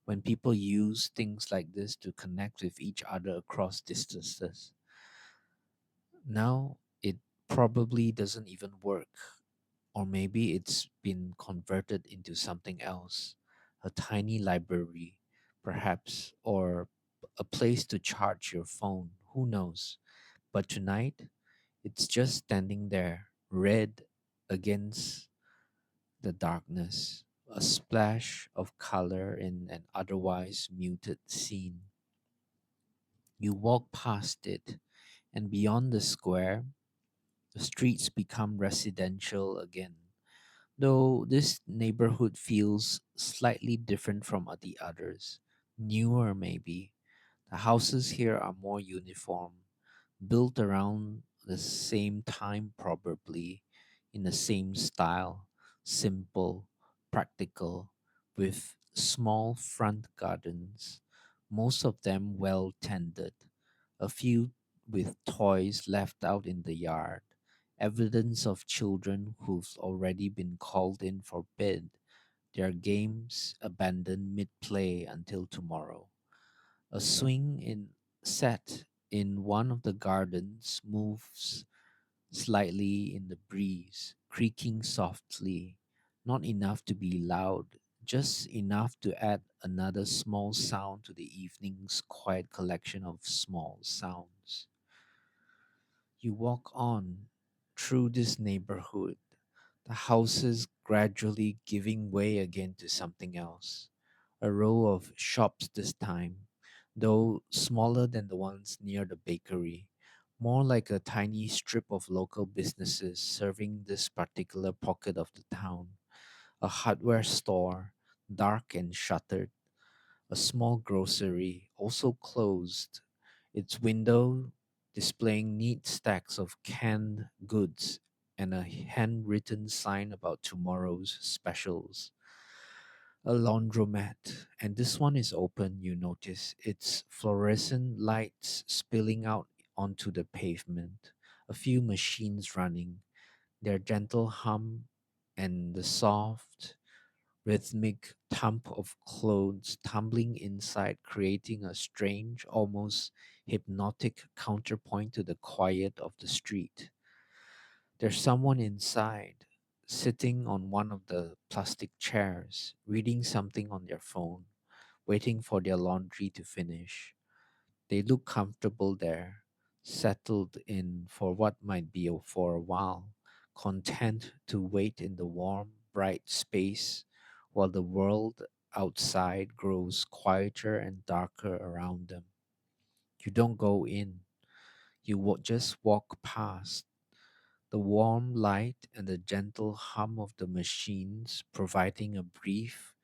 [SPEAKER 1] when people use things like this to connect with each other across distances. Now it probably doesn't even work, or maybe it's been converted into something else, a tiny library, perhaps, or a place to charge your phone. Who knows? But tonight, it's just standing there, red against the darkness, a splash of color in an otherwise muted scene. You walk past it, and beyond the square, the streets become residential again. Though this neighborhood feels slightly different from the others, newer maybe. The houses here are more uniform, built around the same time, probably in the same style, simple, practical, with small front gardens, most of them well tended, a few with toys left out in the yard, evidence of children who've already been called in for bed, their games abandoned mid play until tomorrow. A swing in set in one of the gardens moves slightly in the breeze, creaking softly, not enough to be loud, just enough to add another small sound to the evening's quiet collection of small sounds. You walk on through this neighborhood, the houses gradually giving way again to something else. A row of shops this time, though smaller than the ones near the bakery, more like a tiny strip of local businesses serving this particular pocket of the town. A hardware store, dark and shuttered, a small grocery, also closed, its window displaying neat stacks of canned goods and a handwritten sign about tomorrow's specials. A laundromat, and this one is open, you notice. Its fluorescent lights spilling out onto the pavement. A few machines running, their gentle hum and the soft, rhythmic thump of clothes tumbling inside, creating a strange, almost hypnotic counterpoint to the quiet of the street. There's someone inside, sitting on one of the plastic chairs, reading something on their phone, waiting for their laundry to finish. They look comfortable there, settled in for what might be for a while, content to wait in the warm, bright space while the world outside grows quieter and darker around them. You don't go in, just walk past. The warm light and the gentle hum of the machines providing a brief,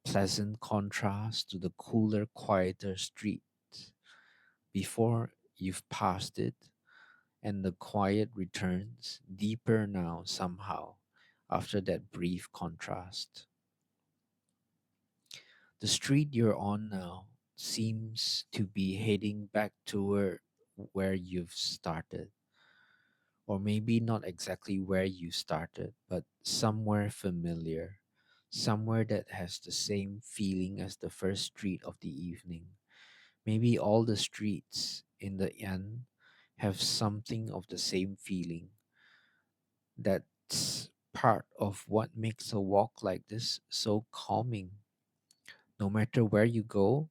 [SPEAKER 1] pleasant contrast to the cooler, quieter street. Before you've passed it, and the quiet returns, deeper now somehow, after that brief contrast. The street you're on now seems to be heading back toward where you've started, Or maybe not exactly where you started, but somewhere familiar, somewhere that has the same feeling as the first street of the evening. Maybe all the streets in the end have something of the same feeling. That's part of what makes a walk like this so calming. No matter where you go,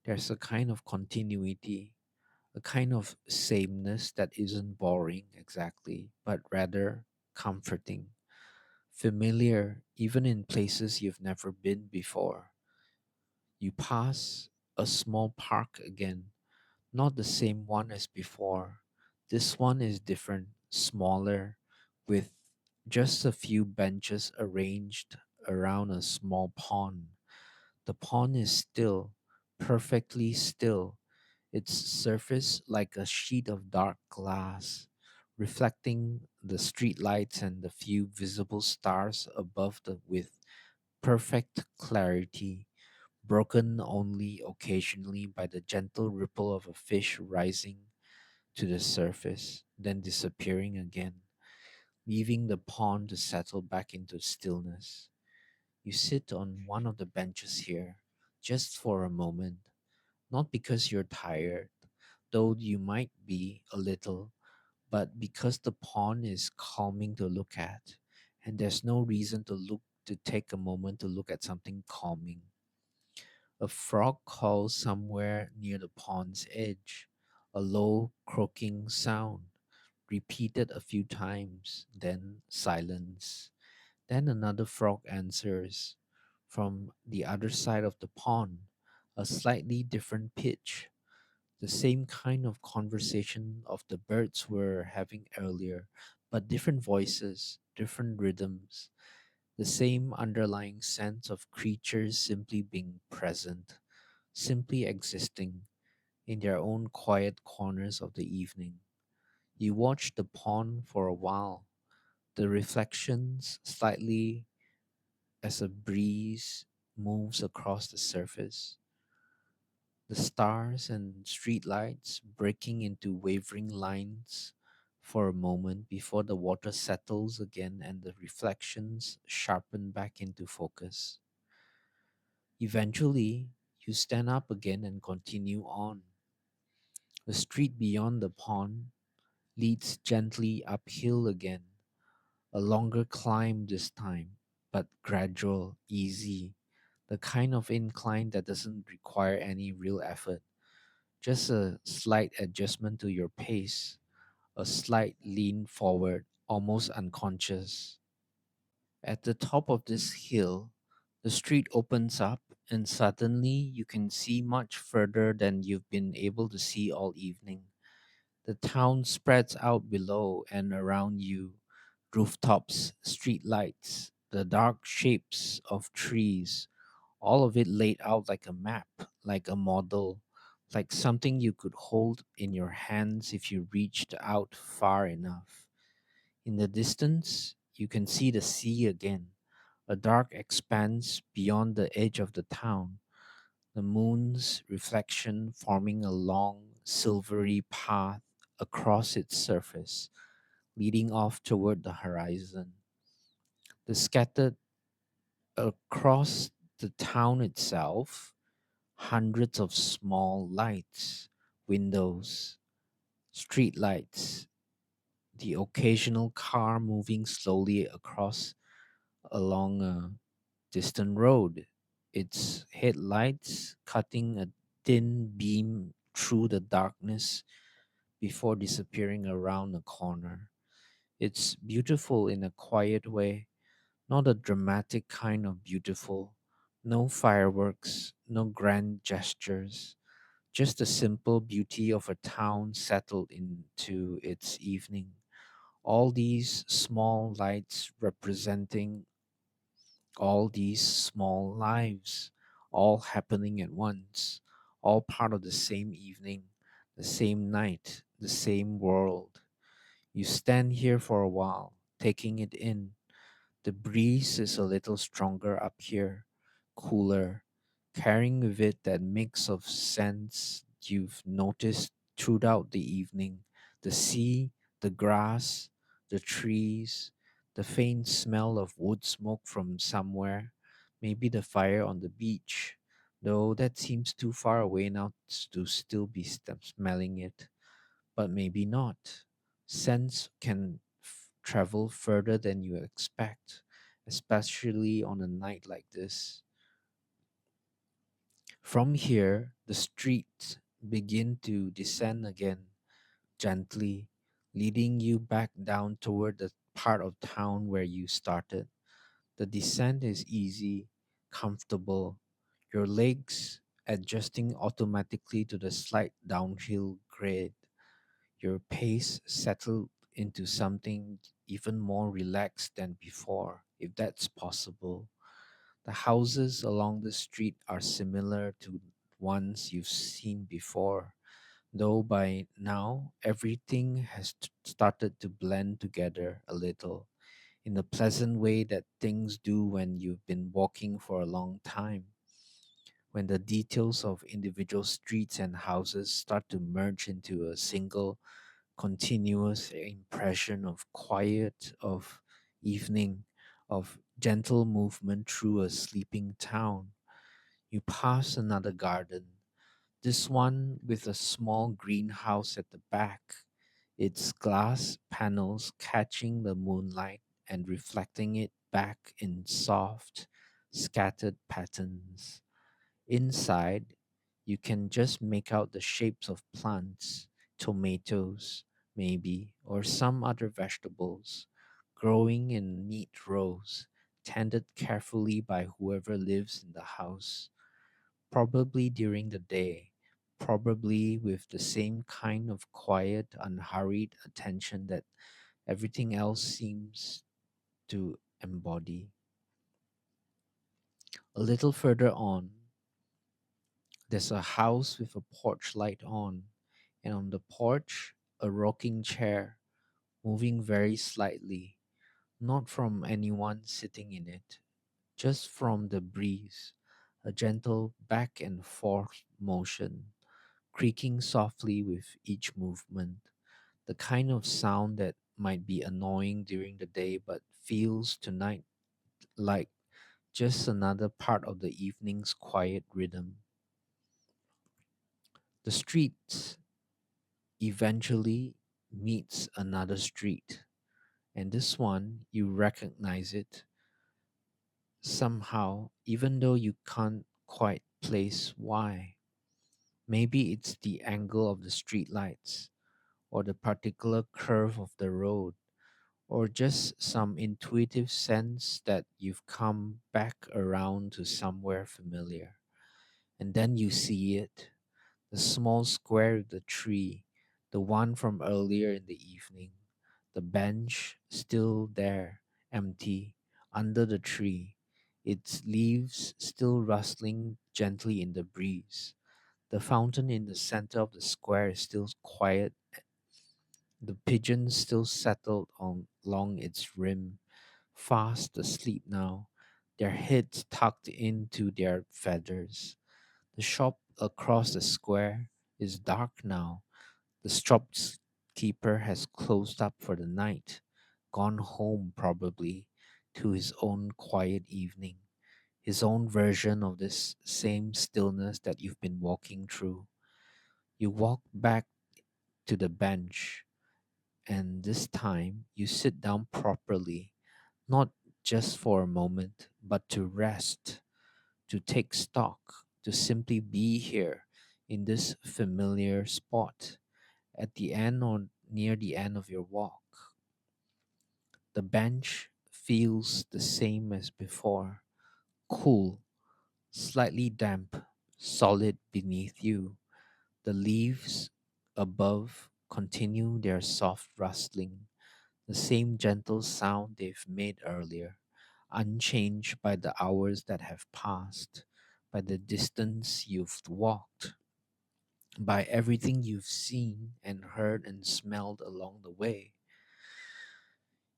[SPEAKER 1] there's a kind of continuity, a kind of sameness that isn't boring exactly, but rather comforting, familiar even in places you've never been before. You pass a small park again, not the same one as before. This one is different, smaller, with just a few benches arranged around a small pond. The pond is still, perfectly still, its surface like a sheet of dark glass, reflecting the street lights and the few visible stars above the with perfect clarity, broken only occasionally by the gentle ripple of a fish rising to the surface, then disappearing again, leaving the pond to settle back into stillness. You sit on one of the benches here, just for a moment, not because you're tired, though you might be a little, but because the pond is calming to look at, and there's no reason to take a moment to look at something calming. A frog calls somewhere near the pond's edge, a low croaking sound, repeated a few times, then silence. Then another frog answers from the other side of the pond, a slightly different pitch, the same kind of conversation of the birds were having earlier, but different voices, different rhythms, the same underlying sense of creatures simply being present, simply existing in their own quiet corners of the evening. You watch the pond for a while, the reflections slightly as a breeze moves across the surface, the stars and streetlights breaking into wavering lines for a moment before the water settles again and the reflections sharpen back into focus. Eventually, you stand up again and continue on. The street beyond the pond leads gently uphill again, a longer climb this time, but gradual, easy, the kind of incline that doesn't require any real effort, just a slight adjustment to your pace, a slight lean forward, almost unconscious. At the top of this hill, the street opens up, and suddenly you can see much further than you've been able to see all evening. The town spreads out below and around you, rooftops, street lights, the dark shapes of trees, all of it laid out like a map, like a model, like something you could hold in your hands if you reached out far enough. In the distance, you can see the sea again, a dark expanse beyond the edge of the town, the moon's reflection forming a long, silvery path across its surface, leading off toward the horizon. The scattered across the town itself, hundreds of small lights, windows, street lights, the occasional car moving slowly across along a distant road, its headlights cutting a thin beam through the darkness before disappearing around a corner. It's beautiful in a quiet way, not a dramatic kind of beautiful. No fireworks, no grand gestures, just the simple beauty of a town settled into its evening. All these small lights representing all these small lives, all happening at once, all part of the same evening, the same night, the same world. You stand here for a while, taking it in. The breeze is a little stronger up here, cooler, carrying with it that mix of scents you've noticed throughout the evening, the sea, The grass, the trees, the faint smell of wood smoke from somewhere, maybe the fire on the beach, though that seems too far away now to still be smelling it, but maybe not. Scents can travel further than you expect, especially on a night like this. From here, the streets begin to descend again gently, leading you back down toward the part of town where you started. The descent is easy, comfortable, your legs adjusting automatically to the slight downhill grade, your pace settled into something even more relaxed than before, if that's possible. The houses along the street are similar to ones you've seen before, though by now everything has started to blend together a little in the pleasant way that things do when you've been walking for a long time, when the details of individual streets and houses start to merge into a single continuous impression of quiet, of evening, of gentle movement through a sleeping town. You pass another garden, this one with a small greenhouse at the back, its glass panels catching the moonlight and reflecting it back in soft, scattered patterns. Inside, you can just make out the shapes of plants, tomatoes, maybe, or some other vegetables, growing in neat rows, tended carefully by whoever lives in the house, probably during the day, probably with the same kind of quiet, unhurried attention that everything else seems to embody. A little further on, there's a house with a porch light on, and on the porch, a rocking chair moving very slightly, not from anyone sitting in it, just from the breeze, a gentle back and forth motion, creaking softly with each movement, the kind of sound that might be annoying during the day but feels tonight like just another part of the evening's quiet rhythm. The street eventually meets another street, and this one you recognize it somehow, even though you can't quite place why. Maybe it's the angle of the street lights, or the particular curve of the road, or just some intuitive sense that you've come back around to somewhere familiar. And then you see it, the small square with the tree, the one from earlier in the evening, the bench still there, empty, under the tree, its leaves still rustling gently in the breeze. The fountain in the center of the square is still quiet, the pigeons still settled along its rim, fast asleep now, their heads tucked into their feathers. The shop across the square is dark now. The shopkeeper has closed up for the night, gone home probably to his own quiet evening, his own version of this same stillness that you've been walking through. You walk back to the bench, and this time you sit down properly, not just for a moment, but to rest, to take stock, to simply be here in this familiar spot at the end or near the end of your walk. The bench feels the same as before, cool, slightly damp, solid beneath you. The leaves above continue their soft rustling, the same gentle sound they've made earlier, unchanged by the hours that have passed, by the distance you've walked, by everything you've seen and heard and smelled along the way.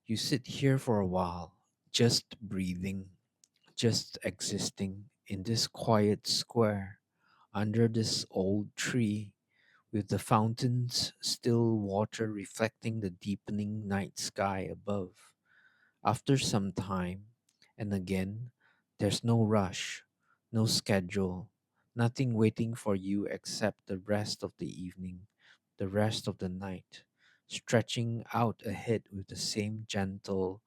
[SPEAKER 1] You sit here for a while, just breathing, just existing in this quiet square under this old tree with the fountain's still water reflecting the deepening night sky above. After some time, and again, there's no rush, no schedule, nothing waiting for you except the rest of the evening, the rest of the night, stretching out ahead with the same gentle,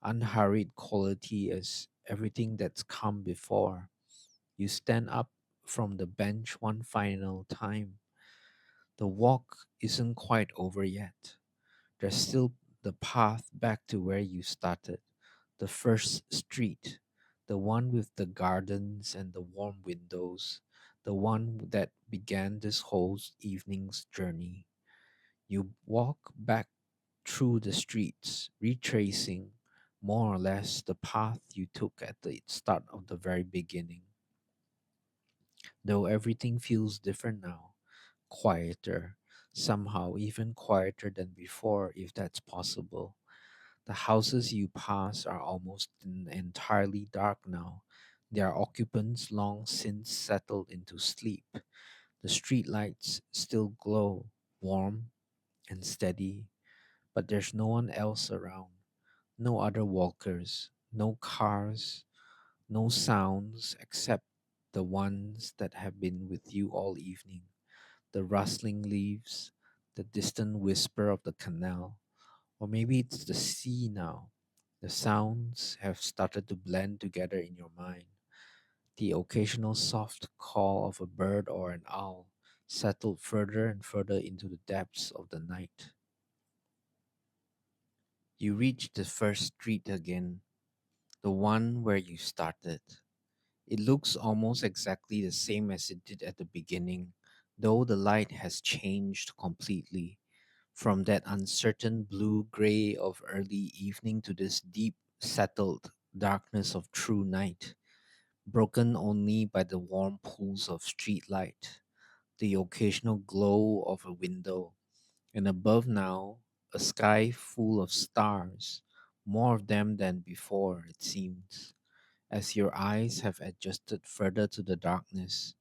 [SPEAKER 1] unhurried quality as everything that's come before. You stand up from the bench one final time. The walk isn't quite over yet. There's still the path back to where you started, the first street, the one with the gardens and the warm windows, the one that began this whole evening's journey. You walk back through the streets, retracing more or less the path you took at the start of the very beginning, though everything feels different now, quieter, somehow even quieter than before, if that's possible. The houses you pass are almost entirely dark now, their occupants long since settled into sleep. The streetlights still glow, warm and steady, but there's no one else around. No other walkers, no cars, no sounds except the ones that have been with you all evening. The rustling leaves, the distant whisper of the canal, or maybe it's the sea now. The sounds have started to blend together in your mind. The occasional soft call of a bird or an owl settled further and further into the depths of the night. You reach the first street again, the one where you started. It looks almost exactly the same as it did at the beginning, though the light has changed completely. From that uncertain blue gray of early evening to this deep, settled darkness of true night, broken only by the warm pools of street light, the occasional glow of a window, and above now, a sky full of stars, more of them than before, it seems, as your eyes have adjusted further to the darkness,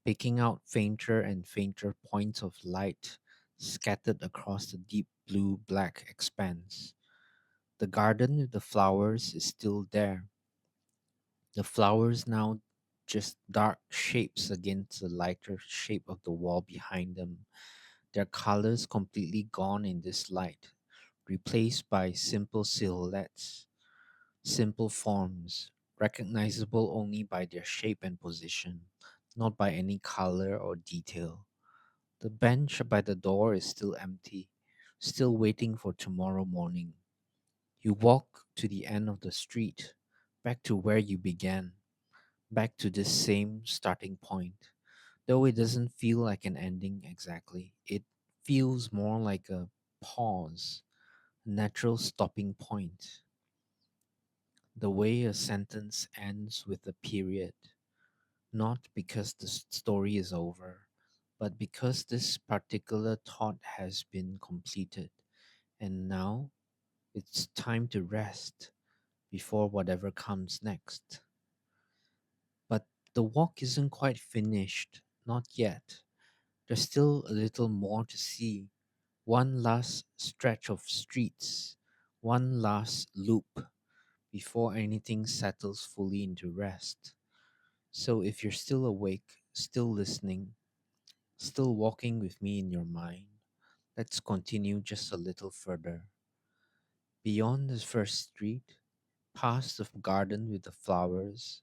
[SPEAKER 1] picking out fainter and fainter points of light scattered across the deep blue black expanse. The garden with the flowers is still there. The flowers now just dark shapes against the lighter shape of the wall behind them, their colors completely gone in this light, replaced by simple silhouettes, simple forms, recognizable only by their shape and position, not by any color or detail. The bench by the door is still empty, still waiting for tomorrow morning. You walk to the end of the street, back to where you began, back to this same starting point. Though it doesn't feel like an ending exactly, it feels more like a pause, a natural stopping point. The way a sentence ends with a period, not because the story is over, but because this particular thought has been completed, and now it's time to rest before whatever comes next. But the walk isn't quite finished, not yet. There's still a little more to see. One last stretch of streets, one last loop before anything settles fully into rest. So if you're still awake, still listening, still walking with me in your mind, let's continue just a little further. Beyond the first street, past the garden with the flowers,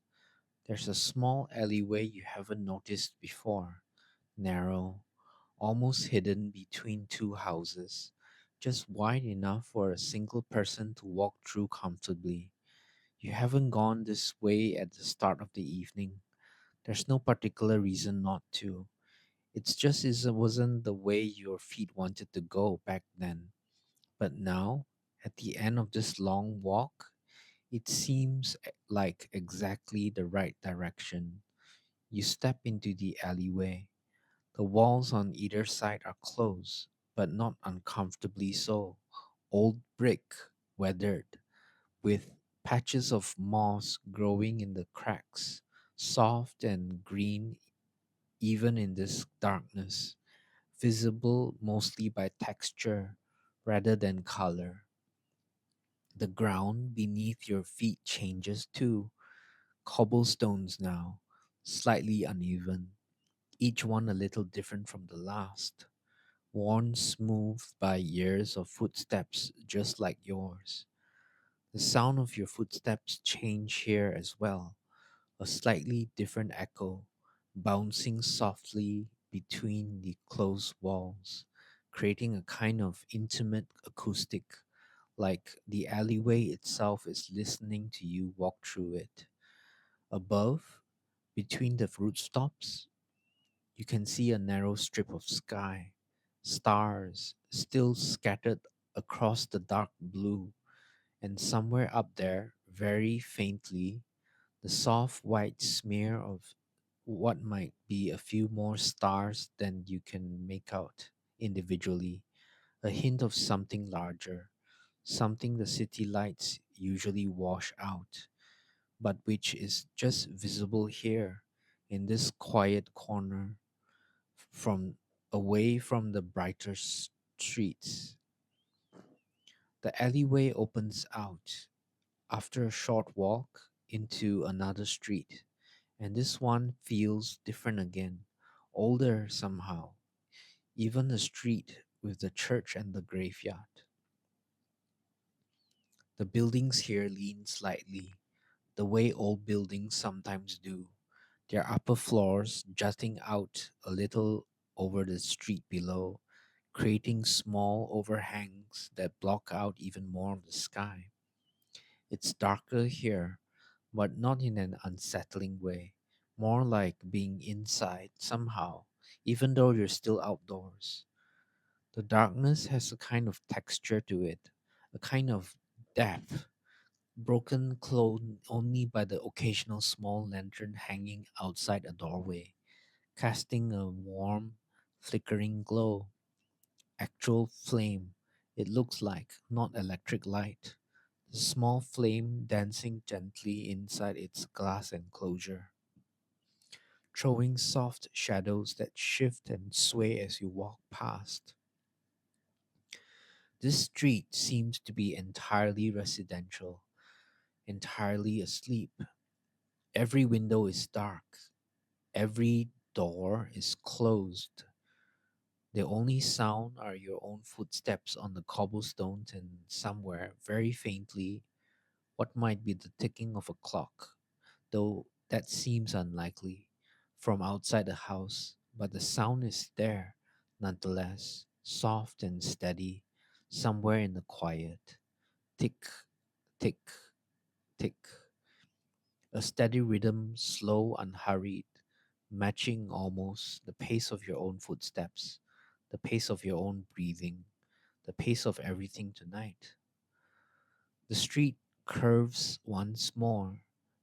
[SPEAKER 1] there's a small alleyway you haven't noticed before, narrow, almost hidden between two houses, just wide enough for a single person to walk through comfortably. You haven't gone this way at the start of the evening. There's no particular reason not to. It wasn't the way your feet wanted to go back then. But now, at the end of this long walk, it seems like exactly the right direction. You step into the alleyway. The walls on either side are close, but not uncomfortably so. Old brick, weathered, with patches of moss growing in the cracks, soft and green even in this darkness. visible mostly by texture rather than color. The ground beneath your feet changes too. Cobblestones now, slightly uneven, each one a little different from the last, worn smooth by years of footsteps just like yours. The sound of your footsteps change here as well, a slightly different echo, bouncing softly between the closed walls, creating a kind of intimate acoustic, like the alleyway itself is listening to you walk through it. Above, between the rooftops, you can see a narrow strip of sky, stars still scattered across the dark blue, and somewhere up there, very faintly, the soft white smear of what might be a few more stars than you can make out individually, a hint of something larger, something the city lights usually wash out, but which is just visible here in this quiet corner from away from the brighter streets. The alleyway opens out after a short walk into another street, and this one feels different again, older somehow. Even the street with the church and the graveyard. The buildings here lean slightly, the way old buildings sometimes do, their upper floors jutting out a little over the street below, creating small overhangs that block out even more of the sky. It's darker here, but not in an unsettling way, more like being inside somehow, even though you're still outdoors. The darkness has a kind of texture to it, a kind of depth, broken clothed only by the occasional small lantern hanging outside a doorway, casting a warm, flickering glow. Actual flame, it looks like, not electric light. The small flame dancing gently inside its glass enclosure, throwing soft shadows that shift and sway as you walk past. This street seems to be entirely residential, entirely asleep. Every window is dark, every door is closed. The only sound are your own footsteps on the cobblestones and somewhere, very faintly, what might be the ticking of a clock, though that seems unlikely from outside the house, but the sound is there nonetheless, soft and steady, somewhere in the quiet. Tick, tick, tick. A steady rhythm, slow, unhurried, matching almost the pace of your own footsteps, the pace of your own breathing, the pace of everything tonight. The street curves once more.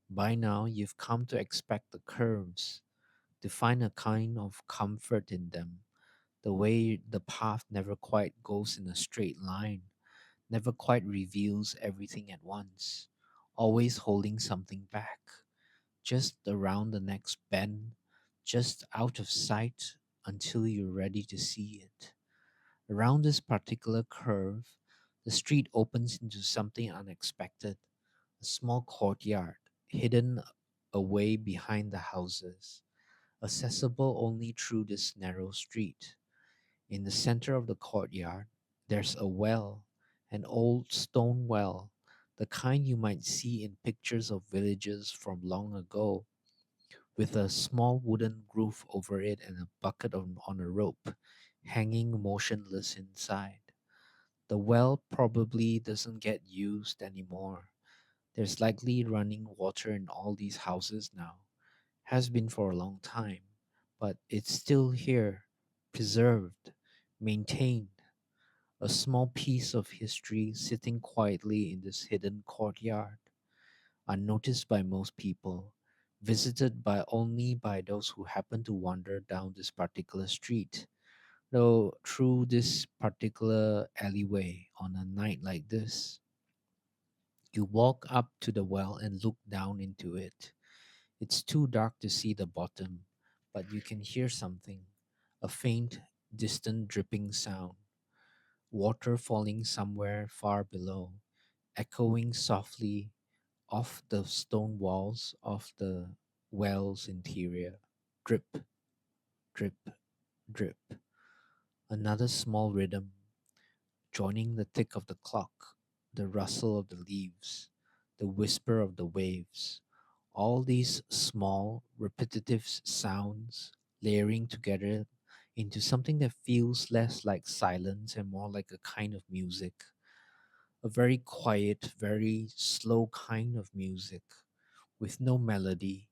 [SPEAKER 1] By now, you've come to expect the curves, to find a kind of comfort in them. The way the path never quite goes in a straight line, never quite reveals everything at once, always holding something back, just around the next bend, just out of sight until you're ready to see it. Around this particular curve, the street opens into something unexpected, a small courtyard hidden away behind the houses, accessible only through this narrow street. In the center of the courtyard, there's a well, an old stone well, the kind you might see in pictures of villages from long ago, with a small wooden roof over it and a bucket on a rope hanging motionless inside. The well probably doesn't get used anymore. There's likely running water in all these houses now. Has been for a long time, but it's still here, preserved, maintained, a small piece of history sitting quietly in this hidden courtyard, unnoticed by most people, visited by only by those who happen to wander down this particular street. Though through this particular alleyway on a night like this, you walk up to the well and look down into it. It's too dark to see the bottom, but you can hear something, a faint distant dripping sound, water falling somewhere far below, echoing softly off the stone walls of the well's interior. Drip, drip, drip. Another small rhythm, joining the tick of the clock, the rustle of the leaves, the whisper of the waves. All these small, repetitive sounds layering together into something that feels less like silence and more like a kind of music. A very quiet, very slow kind of music with no melody,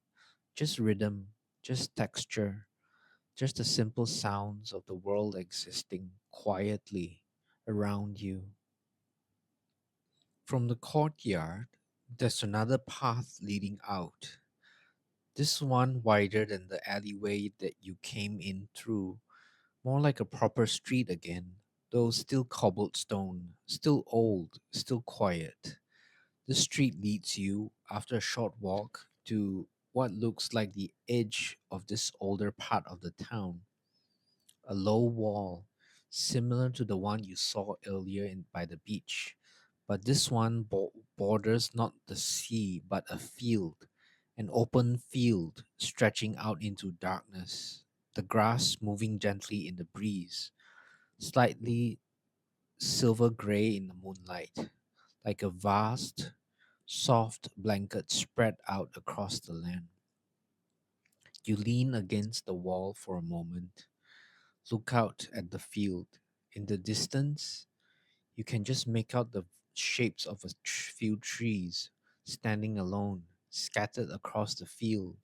[SPEAKER 1] just rhythm, just texture, just the simple sounds of the world existing quietly around you. From the courtyard, there's another path leading out. This one wider than the alleyway that you came in through, more like a proper street again, though still cobblestone, still old, still quiet. The street leads you, after a short walk, to what looks like the edge of this older part of the town, a low wall, similar to the one you saw earlier by the beach. But this one borders not the sea, but a field, an open field stretching out into darkness, the grass moving gently in the breeze, slightly silver gray in the moonlight, like a vast, soft blanket spread out across the land. You lean against the wall for a moment, look out at the field. In the distance, you can just make out the shapes of a few trees standing alone, scattered across the field,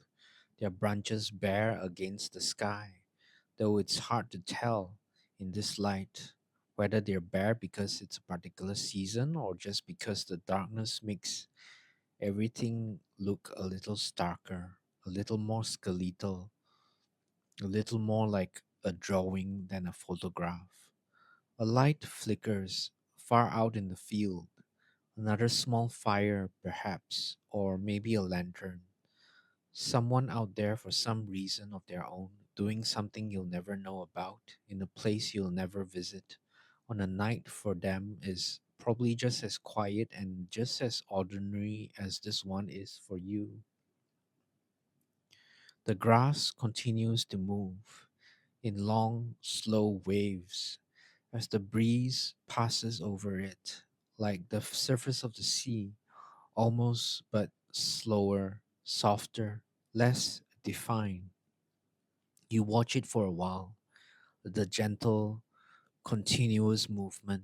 [SPEAKER 1] their branches bare against the sky, though it's hard to tell in this light whether they're bare because it's a particular season or just because the darkness makes everything look a little starker, a little more skeletal, a little more like a drawing than a photograph. A light flickers far out in the field, another small fire, perhaps, or maybe a lantern. Someone out there for some reason of their own, doing something you'll never know about, in a place you'll never visit, on a night for them is probably just as quiet and just as ordinary as this one is for you. The grass continues to move in long, slow waves as the breeze passes over it, like the surface of the sea, almost but slower, softer, less defined. You watch it for a while, the gentle, continuous movement,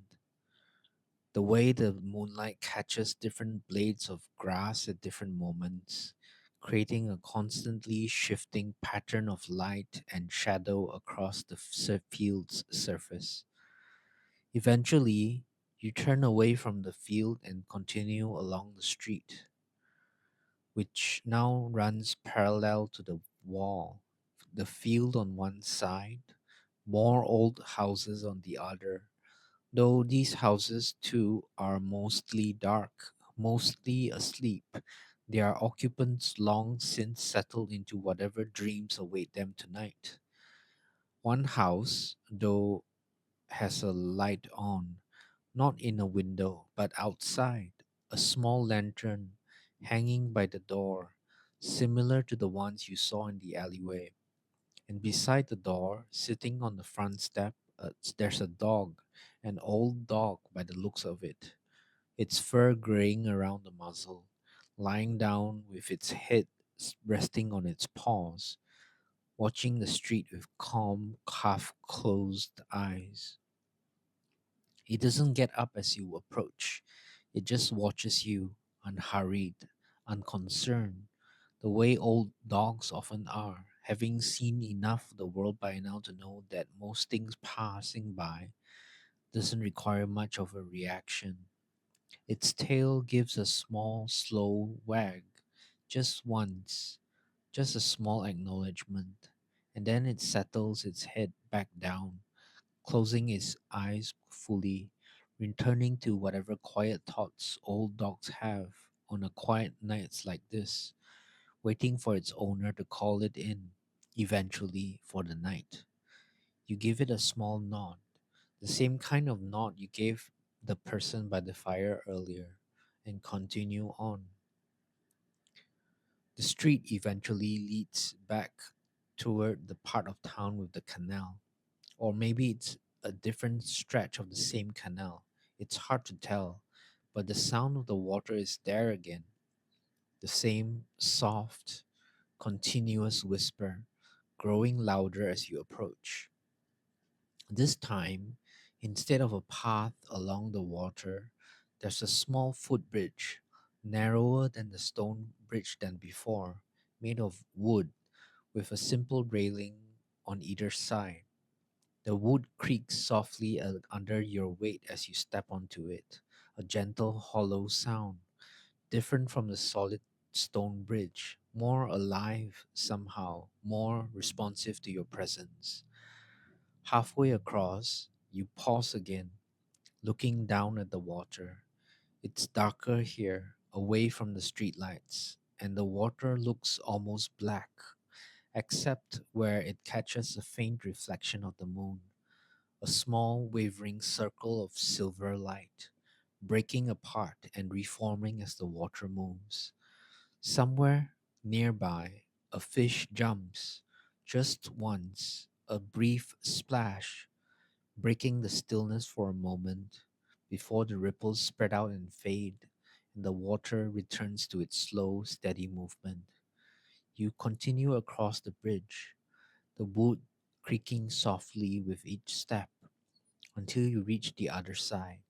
[SPEAKER 1] the way the moonlight catches different blades of grass at different moments, creating a constantly shifting pattern of light and shadow across the field's surface. Eventually, you turn away from the field and continue along the street, which now runs parallel to the wall. The field on one side, more old houses on the other, though these houses too are mostly dark, mostly asleep. Their occupants long since settled into whatever dreams await them tonight. One house, though, has a light on, not in a window, but outside, a small lantern hanging by the door, similar to the ones you saw in the alleyway. And beside the door, sitting on the front step, there's a dog, an old dog by the looks of it, its fur graying around the muzzle, lying down with its head resting on its paws, watching the street with calm, half closed eyes. It doesn't get up as you approach. It just watches you, unhurried, unconcerned, the way old dogs often are, having seen enough of the world by now to know that most things passing by doesn't require much of a reaction. Its tail gives a small, slow wag, just once, just a small acknowledgement, and then it settles its head back down, closing its eyes fully, returning to whatever quiet thoughts old dogs have on a quiet nights like this, waiting for its owner to call it in, eventually for the night. You give it a small nod, the same kind of nod you gave the person by the fire earlier, and continue on. The street eventually leads back toward the part of town with the canal, or maybe it's a different stretch of the same canal. It's hard to tell, but the sound of the water is there again, the same soft, continuous whisper, growing louder as you approach. This time, instead of a path along the water, there's a small footbridge, narrower than the stone bridge than before, made of wood with a simple railing on either side. The wood creaks softly under your weight as you step onto it, a gentle, hollow sound, different from the solid stone bridge, more alive somehow, more responsive to your presence. Halfway across, you pause again, looking down at the water. It's darker here, away from the streetlights, and the water looks almost black, except where it catches a faint reflection of the moon, a small wavering circle of silver light, breaking apart and reforming as the water moves. Somewhere nearby, a fish jumps, just once, a brief splash, breaking the stillness for a moment before the ripples spread out and fade, and the water returns to its slow, steady movement. You continue across the bridge, the wood creaking softly with each step until you reach the other side,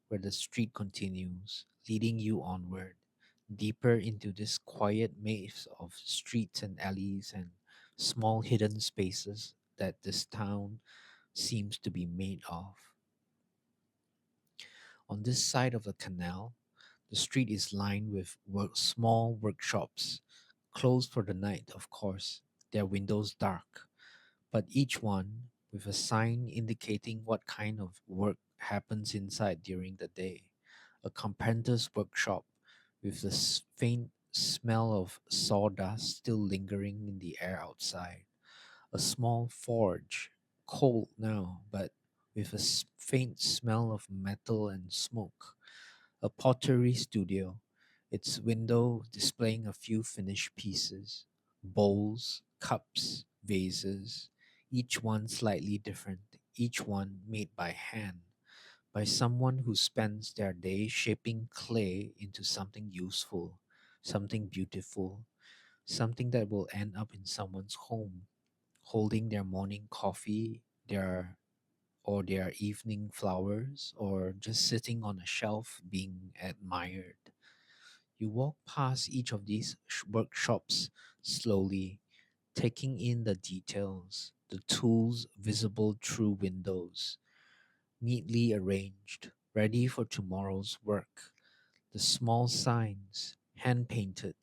[SPEAKER 1] where the street continues, leading you onward, deeper into this quiet maze of streets and alleys and small hidden spaces that this town seems to be made of. On this side of the canal, the street is lined with small workshops, closed for the night, of course, their windows dark, but each one with a sign indicating what kind of work happens inside during the day. A carpenter's workshop with the faint smell of sawdust still lingering in the air outside. A small forge, cold now, but with a faint smell of metal and smoke. A pottery studio, its window displaying a few finished pieces, bowls, cups, vases, each one slightly different, each one made by hand, by someone who spends their day shaping clay into something useful, something beautiful, something that will end up in someone's home, holding their morning coffee, their evening flowers, or just sitting on a shelf being admired. You walk past each of these workshops slowly, taking in the details, the tools visible through windows, neatly arranged, ready for tomorrow's work. The small signs, hand painted,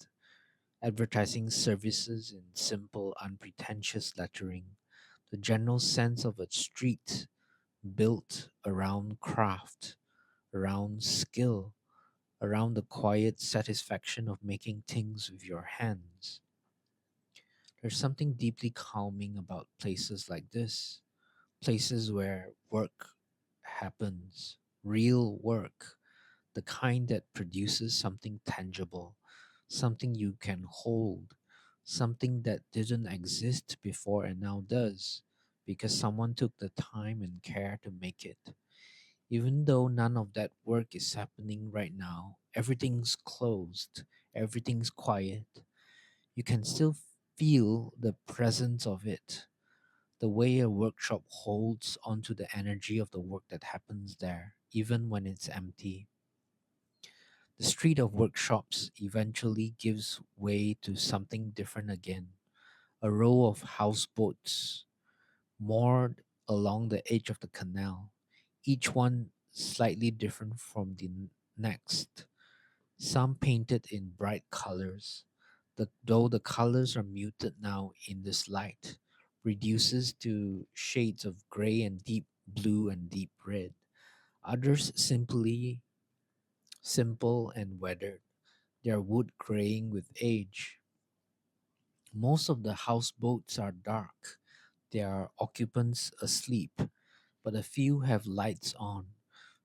[SPEAKER 1] advertising services in simple, unpretentious lettering, the general sense of a street built around craft, around skill, around the quiet satisfaction of making things with your hands. There's something deeply calming about places like this, places where work happens, real work, the kind that produces something tangible, something you can hold, something that didn't exist before and now does, because someone took the time and care to make it. Even though none of that work is happening right now, everything's closed, everything's quiet, you can still feel the presence of it. The way a workshop holds onto the energy of the work that happens there, even when it's empty. The street of workshops eventually gives way to something different again. A row of houseboats moored along the edge of the canal, each one slightly different from the next. Some painted in bright colors, though the colors are muted now in this light, reduces to shades of gray and deep blue and deep red. Others simply simple and weathered, their wood graying with age. Most of the houseboats are dark, There are occupants asleep, but a few have lights on,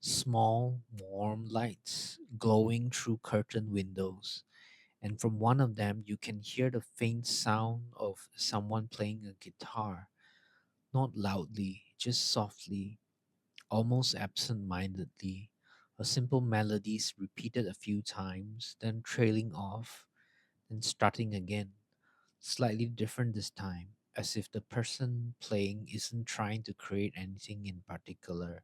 [SPEAKER 1] small, warm lights glowing through curtain windows. And from one of them, you can hear the faint sound of someone playing a guitar, not loudly, just softly, almost absent mindedly. A simple melody is repeated a few times, then trailing off, then starting again, slightly different this time, as if the person playing isn't trying to create anything in particular,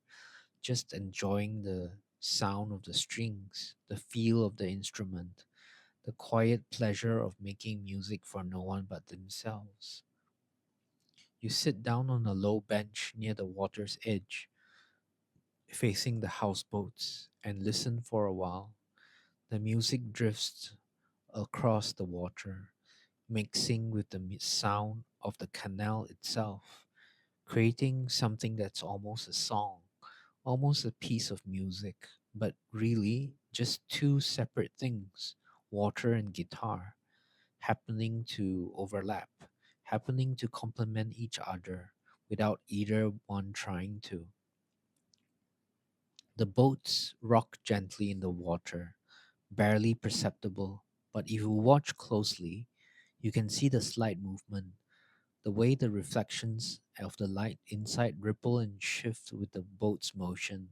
[SPEAKER 1] just enjoying the sound of the strings, the feel of the instrument, the quiet pleasure of making music for no one but themselves. You sit down on a low bench near the water's edge, facing the houseboats, and listen for a while. The music drifts across the water, mixing with the sound of the canal itself, creating something that's almost a song, almost a piece of music, but really just two separate things, water and guitar, happening to overlap, happening to complement each other without either one trying to. The boats rock gently in the water, barely perceptible, but if you watch closely, you can see the slight movement, the way the reflections of the light inside ripple and shift with the boat's motion,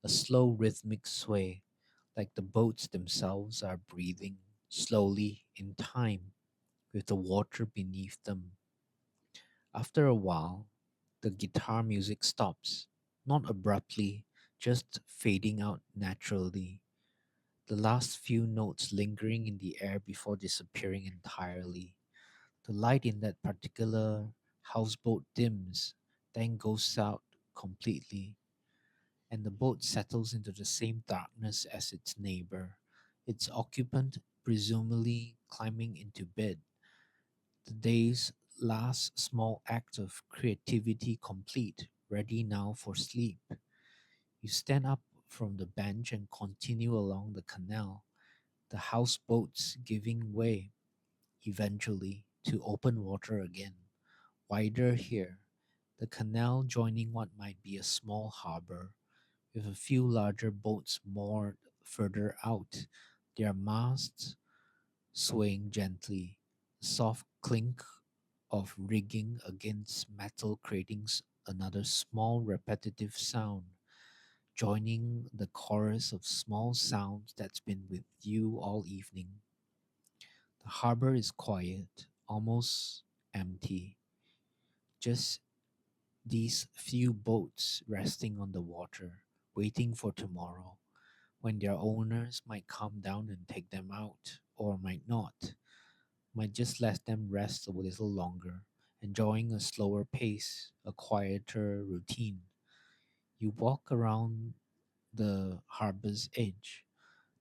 [SPEAKER 1] a slow rhythmic sway, like the boats themselves are breathing slowly in time with the water beneath them. After a while, the guitar music stops, not abruptly, just fading out naturally, the last few notes lingering in the air before disappearing entirely. The light in that particular houseboat dims, then goes out completely, and the boat settles into the same darkness as its neighbor, its occupant presumably climbing into bed. The day's last small act of creativity complete, ready now for sleep. You stand up from the bench and continue along the canal, the houseboats giving way eventually to open water again, wider here, the canal joining what might be a small harbor, with a few larger boats moored further out, their masts swaying gently, soft clink of rigging against metal creating another small repetitive sound, joining the chorus of small sounds that's been with you all evening. The harbor is quiet, almost empty, just these few boats resting on the water, waiting for tomorrow, when their owners might come down and take them out, or might not, might just let them rest a little longer, enjoying a slower pace, a quieter routine. You walk around the harbor's edge,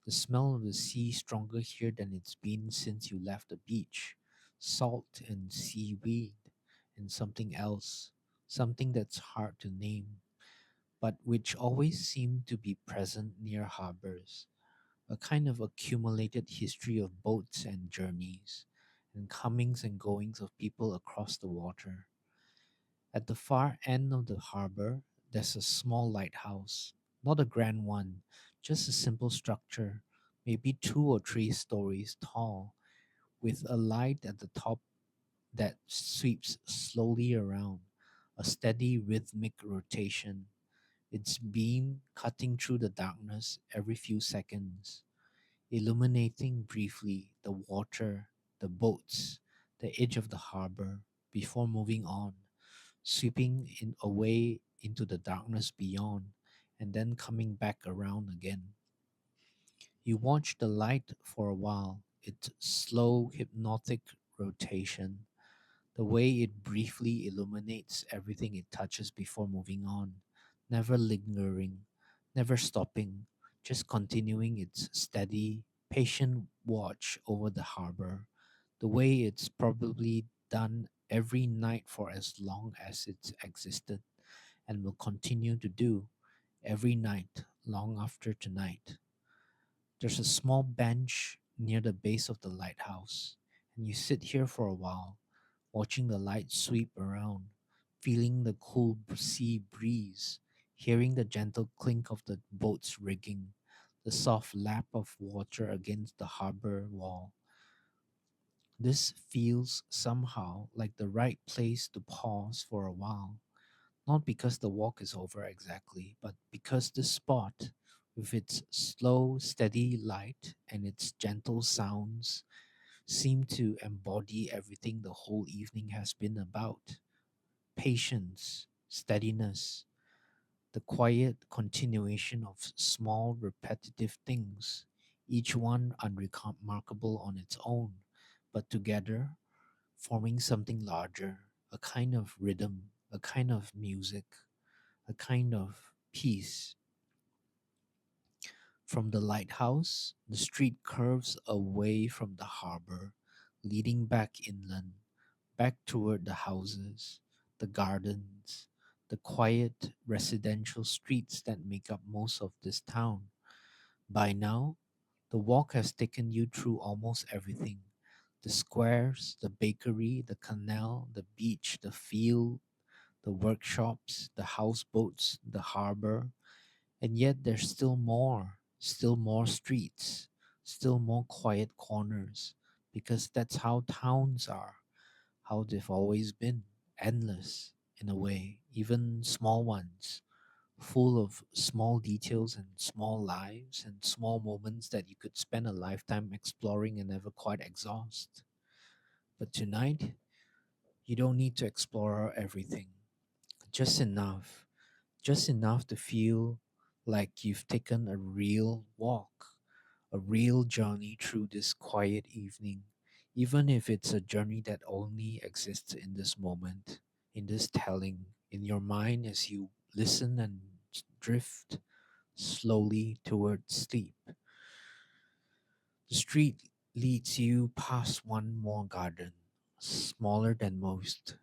[SPEAKER 1] the smell of the sea stronger here than it's been since you left the beach. Salt and seaweed and something else, something that's hard to name, but which always seemed to be present near harbors. A kind of accumulated history of boats and journeys, and comings and goings of people across the water. At the far end of the harbor, there's a small lighthouse, not a grand one, just a simple structure, maybe 2 or 3 stories tall, with a light at the top that sweeps slowly around, a steady rhythmic rotation, its beam cutting through the darkness every few seconds, illuminating briefly the water, the boats, the edge of the harbor before moving on, sweeping in away into the darkness beyond, and then coming back around again. You watch the light for a while, its slow, hypnotic rotation, the way it briefly illuminates everything it touches before moving on, never lingering, never stopping, just continuing its steady, patient watch over the harbor, the way it's probably done every night for as long as it's existed and will continue to do every night long after tonight. There's a small bench near the base of the lighthouse, and you sit here for a while, watching the light sweep around, feeling the cool sea breeze, hearing the gentle clink of the boat's rigging, the soft lap of water against the harbor wall. This feels somehow like the right place to pause for a while, not because the walk is over exactly, but because the spot, with its slow, steady light and its gentle sounds, seem to embody everything the whole evening has been about: patience, steadiness, the quiet continuation of small, repetitive things, each one unremarkable on its own, but together forming something larger, a kind of rhythm, a kind of music, a kind of peace. From the lighthouse, the street curves away from the harbor, leading back inland, back toward the houses, the gardens, the quiet residential streets that make up most of this town. By now, the walk has taken you through almost everything: the squares, the bakery, the canal, the beach, the field, the workshops, the houseboats, the harbor, and yet there's still more streets, still more quiet corners, because that's how towns are, how they've always been, endless in a way, even small ones, full of small details and small lives and small moments that you could spend a lifetime exploring and never quite exhaust. But tonight, you don't need to explore everything, just enough, just enough to feel like you've taken a real walk, a real journey through this quiet evening, even if it's a journey that only exists in this moment, in this telling, in your mind as you listen and drift slowly towards sleep. The street leads you past one more garden, smaller than most,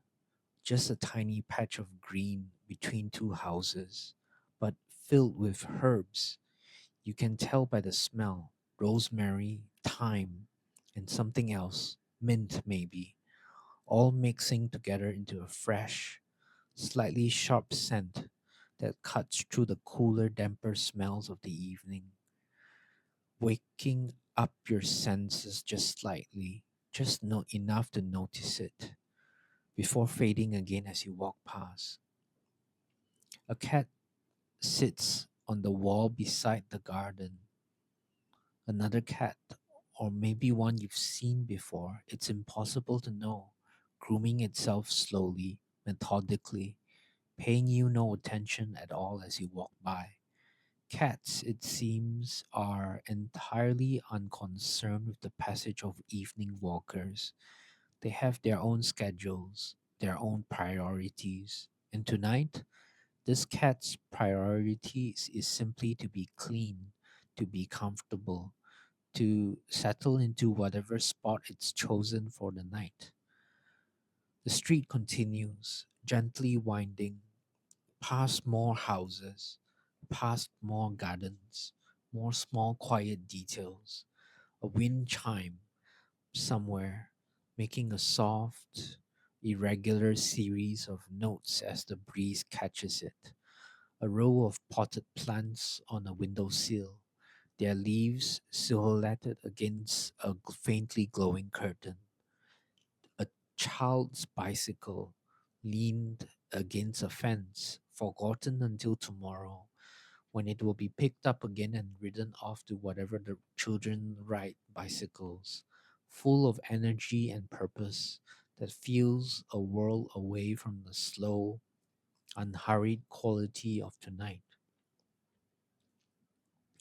[SPEAKER 1] just a tiny patch of green between two houses, but filled with herbs. You can tell by the smell: rosemary, thyme, and something else, mint maybe, all mixing together into a fresh, slightly sharp scent that cuts through the cooler, damper smells of the evening, waking up your senses just slightly, just enough to notice it, before fading again as you walk past. A cat sits on the wall beside the garden. Another cat, or maybe one you've seen before, it's impossible to know, grooming itself slowly, methodically, paying you no attention at all as you walk by. Cats, it seems, are entirely unconcerned with the passage of evening walkers. They have their own schedules, their own priorities. And tonight, this cat's priorities is simply to be clean, to be comfortable, to settle into whatever spot it's chosen for the night. The street continues, gently winding, past more houses, past more gardens, more small quiet details, a wind chime somewhere, making a soft, irregular series of notes as the breeze catches it. A row of potted plants on a windowsill, their leaves silhouetted against a faintly glowing curtain. A child's bicycle leaned against a fence, forgotten until tomorrow, when it will be picked up again and ridden off to whatever the children ride bicycles, full of energy and purpose that feels a world away from the slow, unhurried quality of tonight.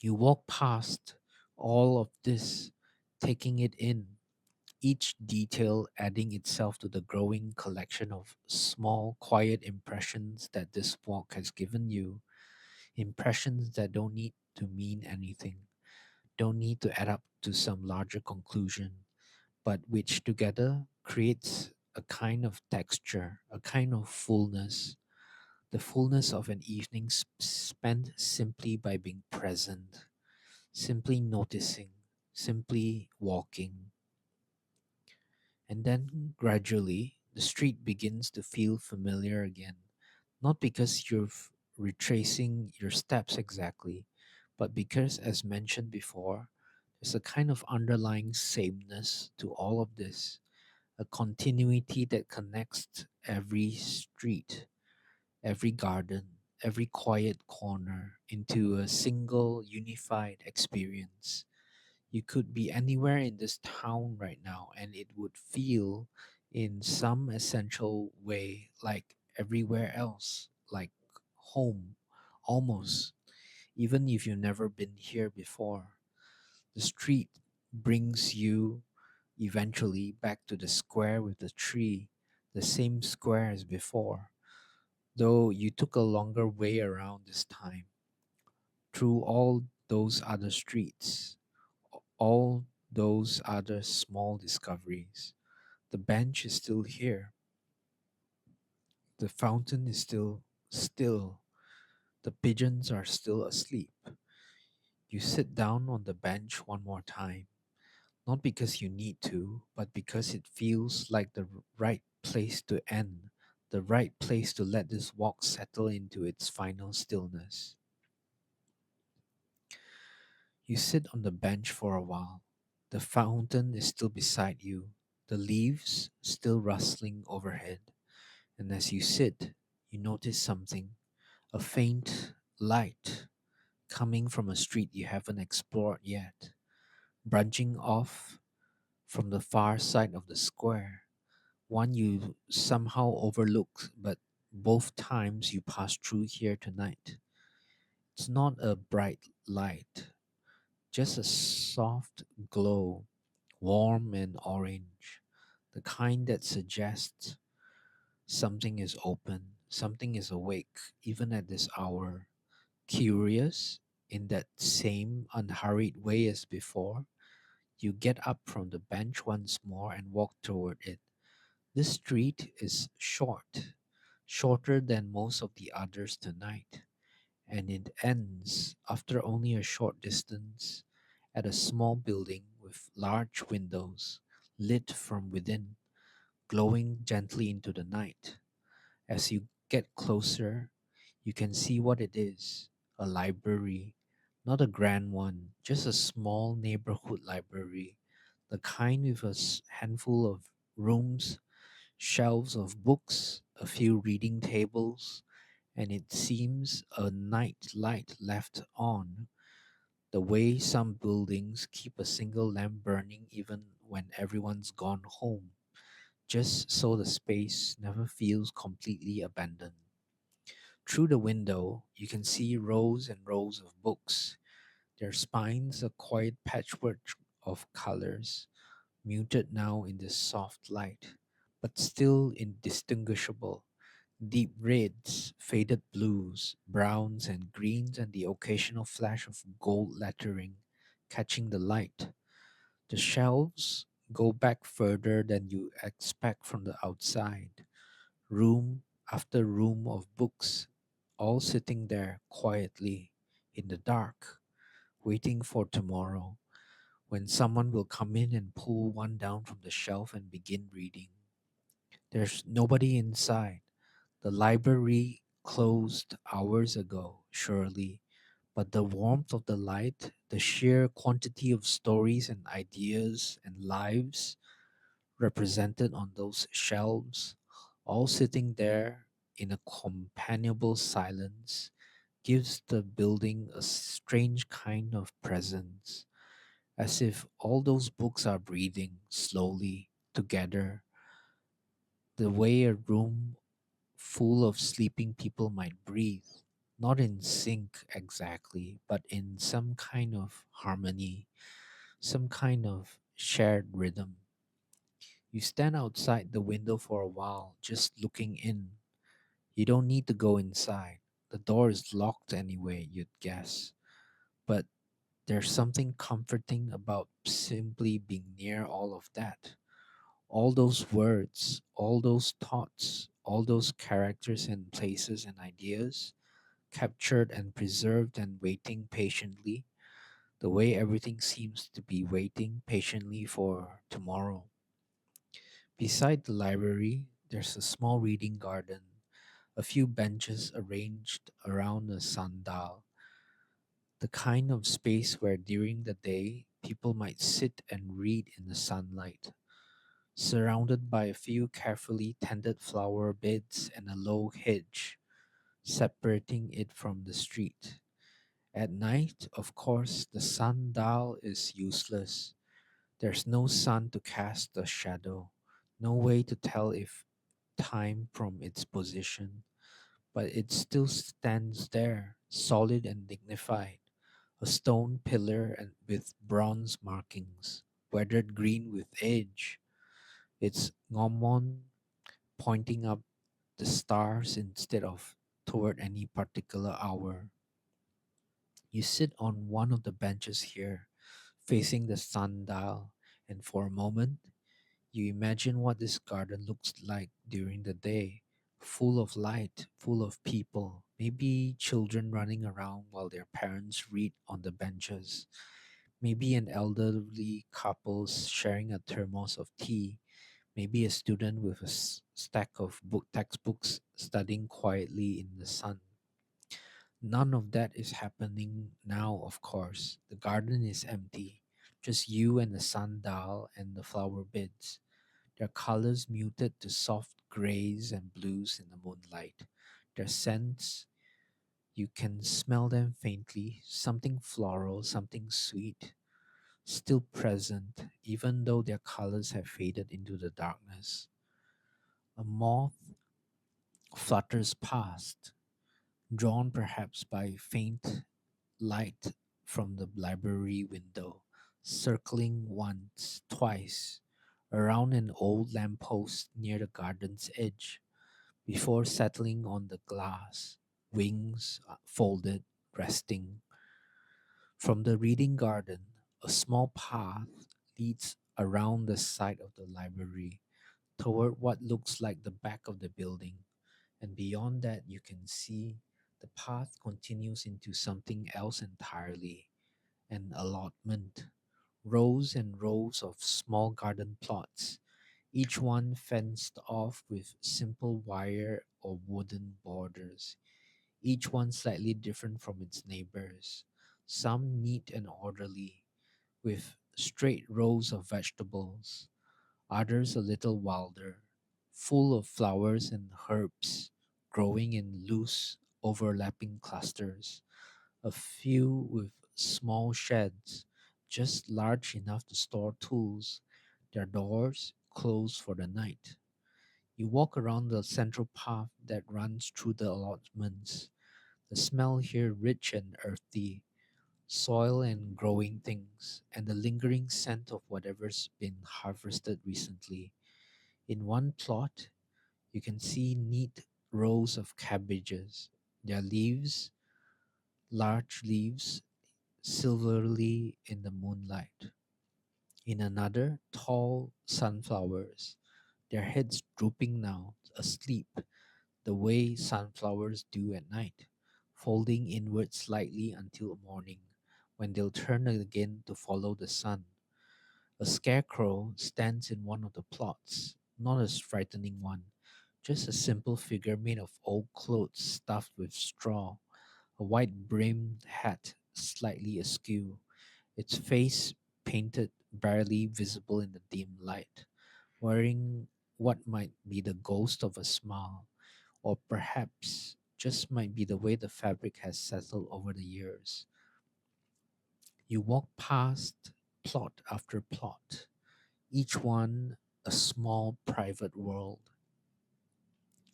[SPEAKER 1] You walk past all of this, taking it in, each detail adding itself to the growing collection of small, quiet impressions that this walk has given you. Impressions that don't need to mean anything, don't need to add up to some larger conclusion, but which together creates a kind of texture, a kind of fullness, the fullness of an evening spent simply by being present, simply noticing, simply walking. And then gradually, the street begins to feel familiar again, not because you're retracing your steps exactly, but because, as mentioned before, there's a kind of underlying sameness to all of this, a continuity that connects every street, every garden, every quiet corner into a single unified experience. You could be anywhere in this town right now, and it would feel, in some essential way, like everywhere else, like home, almost, even if you've never been here before. The street brings you eventually back to the square with the tree, the same square as before, though you took a longer way around this time, through all those other streets, all those other small discoveries. The bench is still here. The fountain is still. The pigeons are still asleep. You sit down on the bench one more time, not because you need to, but because it feels like the right place to end, the right place to let this walk settle into its final stillness. You sit on the bench for a while. The fountain is still beside you, the leaves still rustling overhead. And as you sit, you notice something, a faint light coming from a street you haven't explored yet, branching off from the far side of the square, one you somehow overlooked, but both times you pass through here tonight. It's not a bright light, just a soft glow, warm and orange, the kind that suggests something is open, something is awake, even at this hour. Curious, in that same unhurried way as before, you get up from the bench once more and walk toward it. This street is short, shorter than most of the others tonight, and it ends, after only a short distance, at a small building with large windows, lit from within, glowing gently into the night. As you get closer, you can see what it is, a library, not a grand one, just a small neighborhood library, the kind with a handful of rooms, shelves of books, a few reading tables, and it seems a night light left on, the way some buildings keep a single lamp burning even when everyone's gone home, just so the space never feels completely abandoned. Through the window, you can see rows and rows of books, their spines a quiet patchwork of colors, muted now in the soft light, but still indistinguishable. Deep reds, faded blues, browns, and greens, and the occasional flash of gold lettering catching the light. The shelves go back further than you expect from the outside. Room after room of books, all sitting there quietly in the dark, waiting for tomorrow, when someone will come in and pull one down from the shelf and begin reading. There's nobody inside. The library closed hours ago, surely, but the warmth of the light, the sheer quantity of stories and ideas and lives represented on those shelves, all sitting there in a companionable silence, gives the building a strange kind of presence, as if all those books are breathing slowly together, the way a room full of sleeping people might breathe, not in sync exactly, but in some kind of harmony, some kind of shared rhythm. You stand outside the window for a while, just looking in. You don't need to go inside. The door is locked anyway, you'd guess. But there's something comforting about simply being near all of that. All those words, all those thoughts, all those characters and places and ideas, captured and preserved and waiting patiently, the way everything seems to be waiting patiently for tomorrow. Beside the library, there's a small reading garden, a few benches arranged around a sundial, the kind of space where during the day people might sit and read in the sunlight, surrounded by a few carefully tended flower beds and a low hedge separating it from the street. At night, of course, the sundial is useless. There's no sun to cast a shadow, no way to tell if time from its position, but it still stands there, solid and dignified, a stone pillar and with bronze markings, weathered green with age, its gnomon pointing up the stars instead of toward any particular hour. You sit on one of the benches here, facing the sundial, and for a moment you imagine what this garden looks like during the day, full of light, full of people, maybe children running around while their parents read on the benches, maybe an elderly couple sharing a thermos of tea, maybe a student with a stack of textbooks studying quietly in the sun. None of that is happening now, of course. The garden is empty, just you and the sundial and the flower beds, their colors muted to soft grays and blues in the moonlight. Their scents, you can smell them faintly, something floral, something sweet, still present, even though their colors have faded into the darkness. A moth flutters past, drawn perhaps by faint light from the library window, circling once, twice, around an old lamppost near the garden's edge, before settling on the glass, wings folded, resting. From the reading garden, a small path leads around the side of the library toward what looks like the back of the building, and beyond that, you can see the path continues into something else entirely, an allotment, rows and rows of small garden plots, each one fenced off with simple wire or wooden borders, each one slightly different from its neighbors, some neat and orderly, with straight rows of vegetables, others a little wilder, full of flowers and herbs growing in loose, overlapping clusters, a few with small sheds, just large enough to store tools, their doors closed for the night. You walk around the central path that runs through the allotments, the smell here rich and earthy, soil and growing things, and the lingering scent of whatever's been harvested recently. In one plot, you can see neat rows of cabbages, their leaves, large leaves, silverly in the moonlight. In another, tall sunflowers, their heads drooping now, asleep, the way sunflowers do at night, folding inward slightly until morning, when they'll turn again to follow the sun. A scarecrow stands in one of the plots, not a frightening one, just a simple figure made of old clothes stuffed with straw, a white brimmed hat slightly askew, its face painted barely visible in the dim light, wearing what might be the ghost of a smile, or perhaps just might be the way the fabric has settled over the years. You walk past plot after plot, each one a small private world,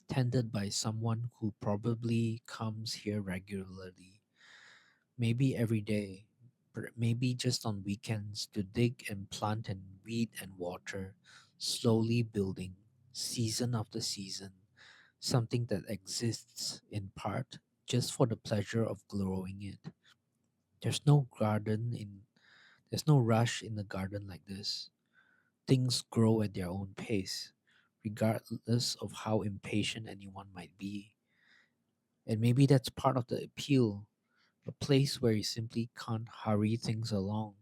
[SPEAKER 1] tended by someone who probably comes here regularly, maybe every day, maybe just on weekends to dig and plant and weed and water, slowly building, season after season, something that exists in part just for the pleasure of growing it. There's no garden in there's no rush in the garden like this. Things grow at their own pace, regardless of how impatient anyone might be. And maybe that's part of the appeal, a place where you simply can't hurry things along,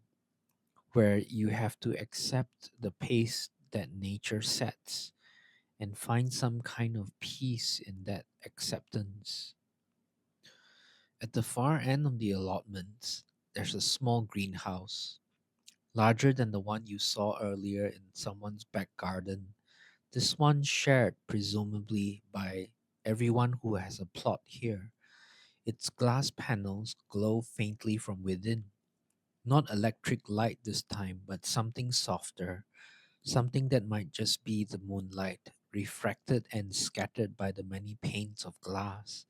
[SPEAKER 1] where you have to accept the pace that nature sets, and find some kind of peace in that acceptance. At the far end of the allotments, there's a small greenhouse, larger than the one you saw earlier in someone's back garden. This one shared presumably by everyone who has a plot here. Its glass panels glow faintly from within. Not electric light this time, but something softer, something that might just be the moonlight, refracted and scattered by the many panes of glass,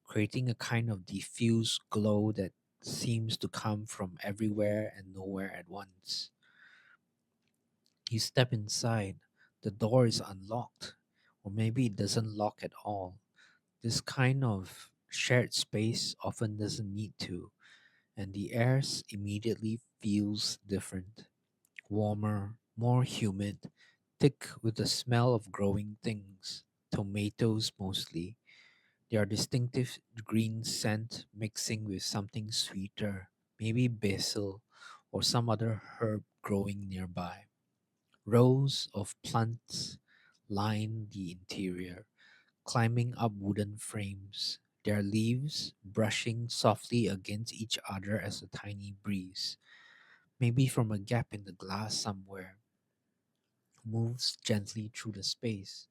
[SPEAKER 1] creating a kind of diffuse glow that seems to come from everywhere and nowhere at once. You step inside, the door is unlocked, or maybe it doesn't lock at all. This kind of shared space often doesn't need to, and the air immediately feels different, warmer, more humid, thick with the smell of growing things, tomatoes mostly. Their distinctive green scent mixing with something sweeter, maybe basil or some other herb growing nearby. Rows of plants line the interior, climbing up wooden frames, their leaves brushing softly against each other as a tiny breeze, maybe from a gap in the glass somewhere, moves gently through the space.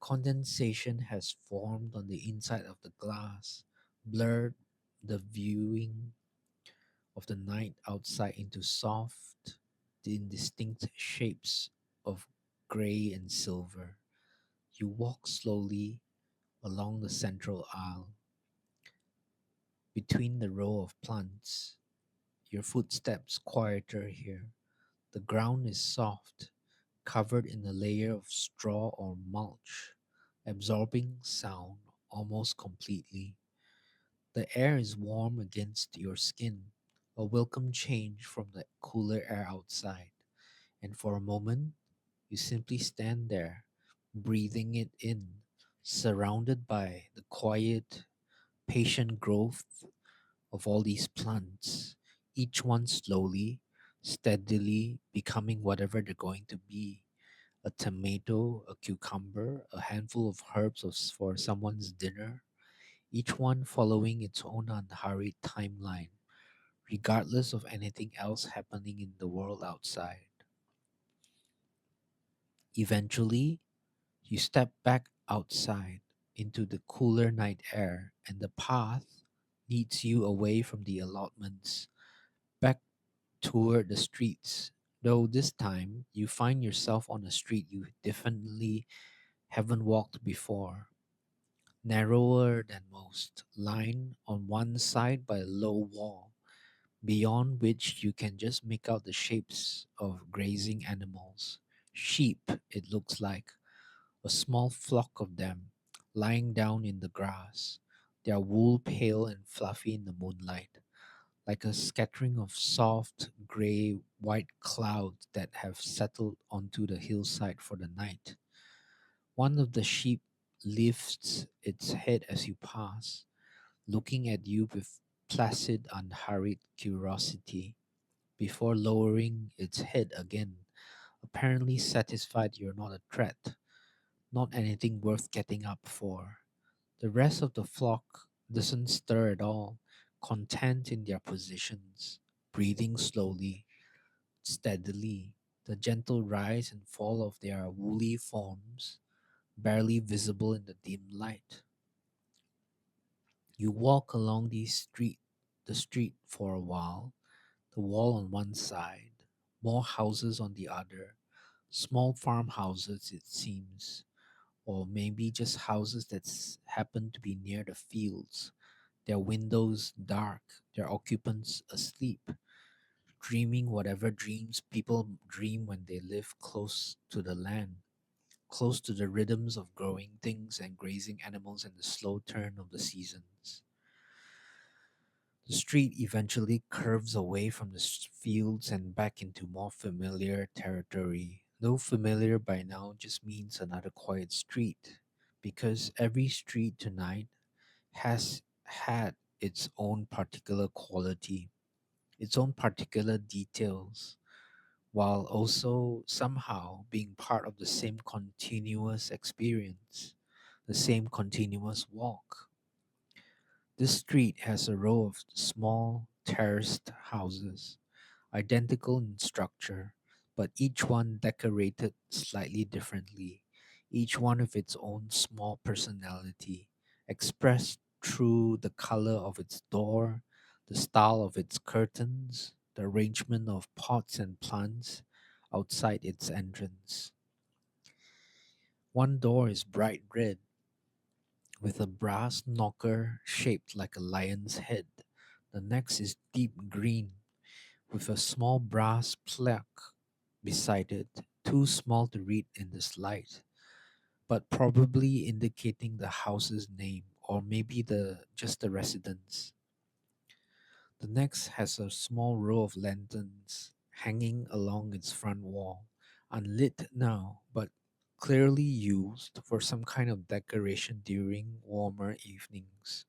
[SPEAKER 1] Condensation has formed on the inside of the glass, blurred the viewing of the night outside into soft, indistinct shapes of gray and silver. You walk slowly along the central aisle between the row of plants, your footsteps quieter here. The ground is soft, covered in a layer of straw or mulch, absorbing sound almost completely. The air is warm against your skin, a welcome change from the cooler air outside. And for a moment, you simply stand there, breathing it in, surrounded by the quiet, patient growth of all these plants, each one slowly, steadily becoming whatever they're going to be. A tomato, a cucumber, a handful of herbs for someone's dinner, each one following its own unhurried timeline, regardless of anything else happening in the world outside. Eventually, you step back outside into the cooler night air, and the path leads you away from the allotments, back toward the streets. Though this time you find yourself on a street you definitely haven't walked before, narrower than most, lined on one side by a low wall, beyond which you can just make out the shapes of grazing animals. Sheep, it looks like, a small flock of them, lying down in the grass, their wool pale and fluffy in the moonlight, like a scattering of soft, gray, white clouds that have settled onto the hillside for the night. One of the sheep lifts its head as you pass, looking at you with placid, unhurried curiosity, before lowering its head again, apparently satisfied you're not a threat, not anything worth getting up for. The rest of the flock doesn't stir at all, content in their positions, breathing slowly, steadily, the gentle rise and fall of their woolly forms, barely visible in the dim light. You walk along the street for a while, the wall on one side, more houses on the other, small farmhouses it seems, or maybe just houses that happen to be near the fields, their windows dark, their occupants asleep, dreaming whatever dreams people dream when they live close to the land, close to the rhythms of growing things and grazing animals and the slow turn of the seasons. The street eventually curves away from the fields and back into more familiar territory. Though familiar by now just means another quiet street, because every street tonight has had its own particular quality, its own particular details. while also somehow being part of the same continuous experience, the same continuous walk. This street has a row of small terraced houses, identical in structure, but each one decorated slightly differently, each one with its own small personality, expressed through the color of its door, the style of its curtains, the arrangement of pots and plants outside its entrance. One door is bright red, with a brass knocker shaped like a lion's head. The next is deep green, with a small brass plaque beside it, too small to read in this light, but probably indicating the house's name or maybe the just the residence. The next has a small row of lanterns hanging along its front wall, unlit now, but clearly used for some kind of decoration during warmer evenings.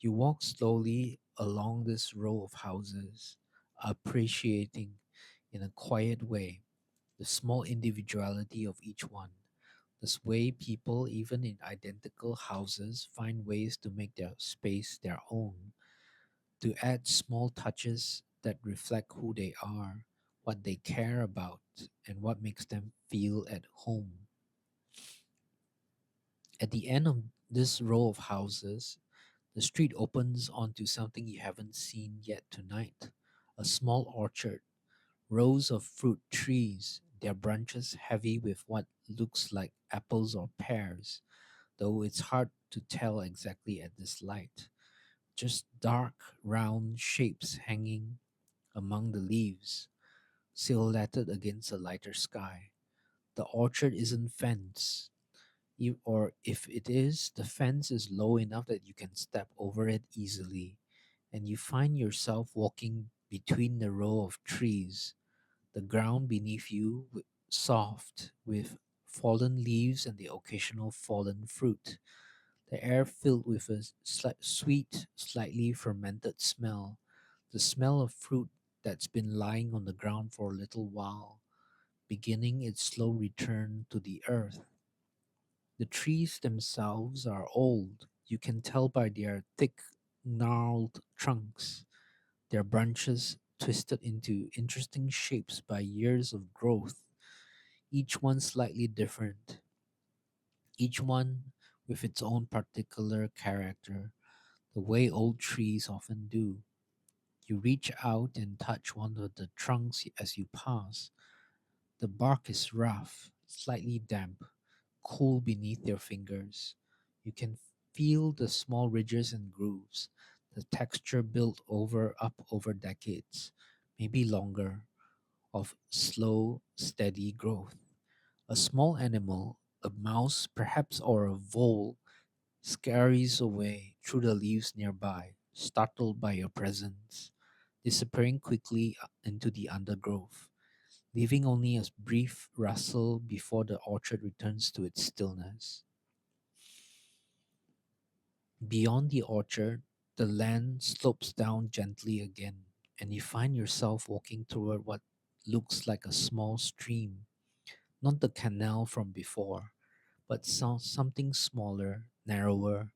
[SPEAKER 1] You walk slowly along this row of houses, appreciating in a quiet way the small individuality of each one. This way, people, even in identical houses, find ways to make their space their own, to add small touches that reflect who they are, what they care about, and what makes them feel at home. At the end of this row of houses, the street opens onto something you haven't seen yet tonight, a small orchard, rows of fruit trees, their branches heavy with what looks like apples or pears, though it's hard to tell exactly at this light. Just dark, round shapes hanging among the leaves, silhouetted against a lighter sky. The orchard isn't fenced, or if it is, the fence is low enough that you can step over it easily, and you find yourself walking between the row of trees, the ground beneath you soft with fallen leaves and the occasional fallen fruit, the air filled with a sweet, slightly fermented smell, the smell of fruit that's been lying on the ground for a little while, beginning its slow return to the earth. The trees themselves are old. You can tell by their thick, gnarled trunks, their branches twisted into interesting shapes by years of growth, each one slightly different, each one with its own particular character, the way old trees often do. You reach out and touch one of the trunks as you pass. The bark is rough, slightly damp, cool beneath your fingers. You can feel the small ridges and grooves, the texture built over decades, maybe longer, of slow, steady growth. A small animal, a mouse perhaps or a vole, scurries away through the leaves nearby, startled by your presence, disappearing quickly into the undergrowth, leaving only a brief rustle before the orchard returns to its stillness. Beyond the orchard, the land slopes down gently again, and you find yourself walking toward what looks like a small stream, not the canal from before, but something smaller, narrower,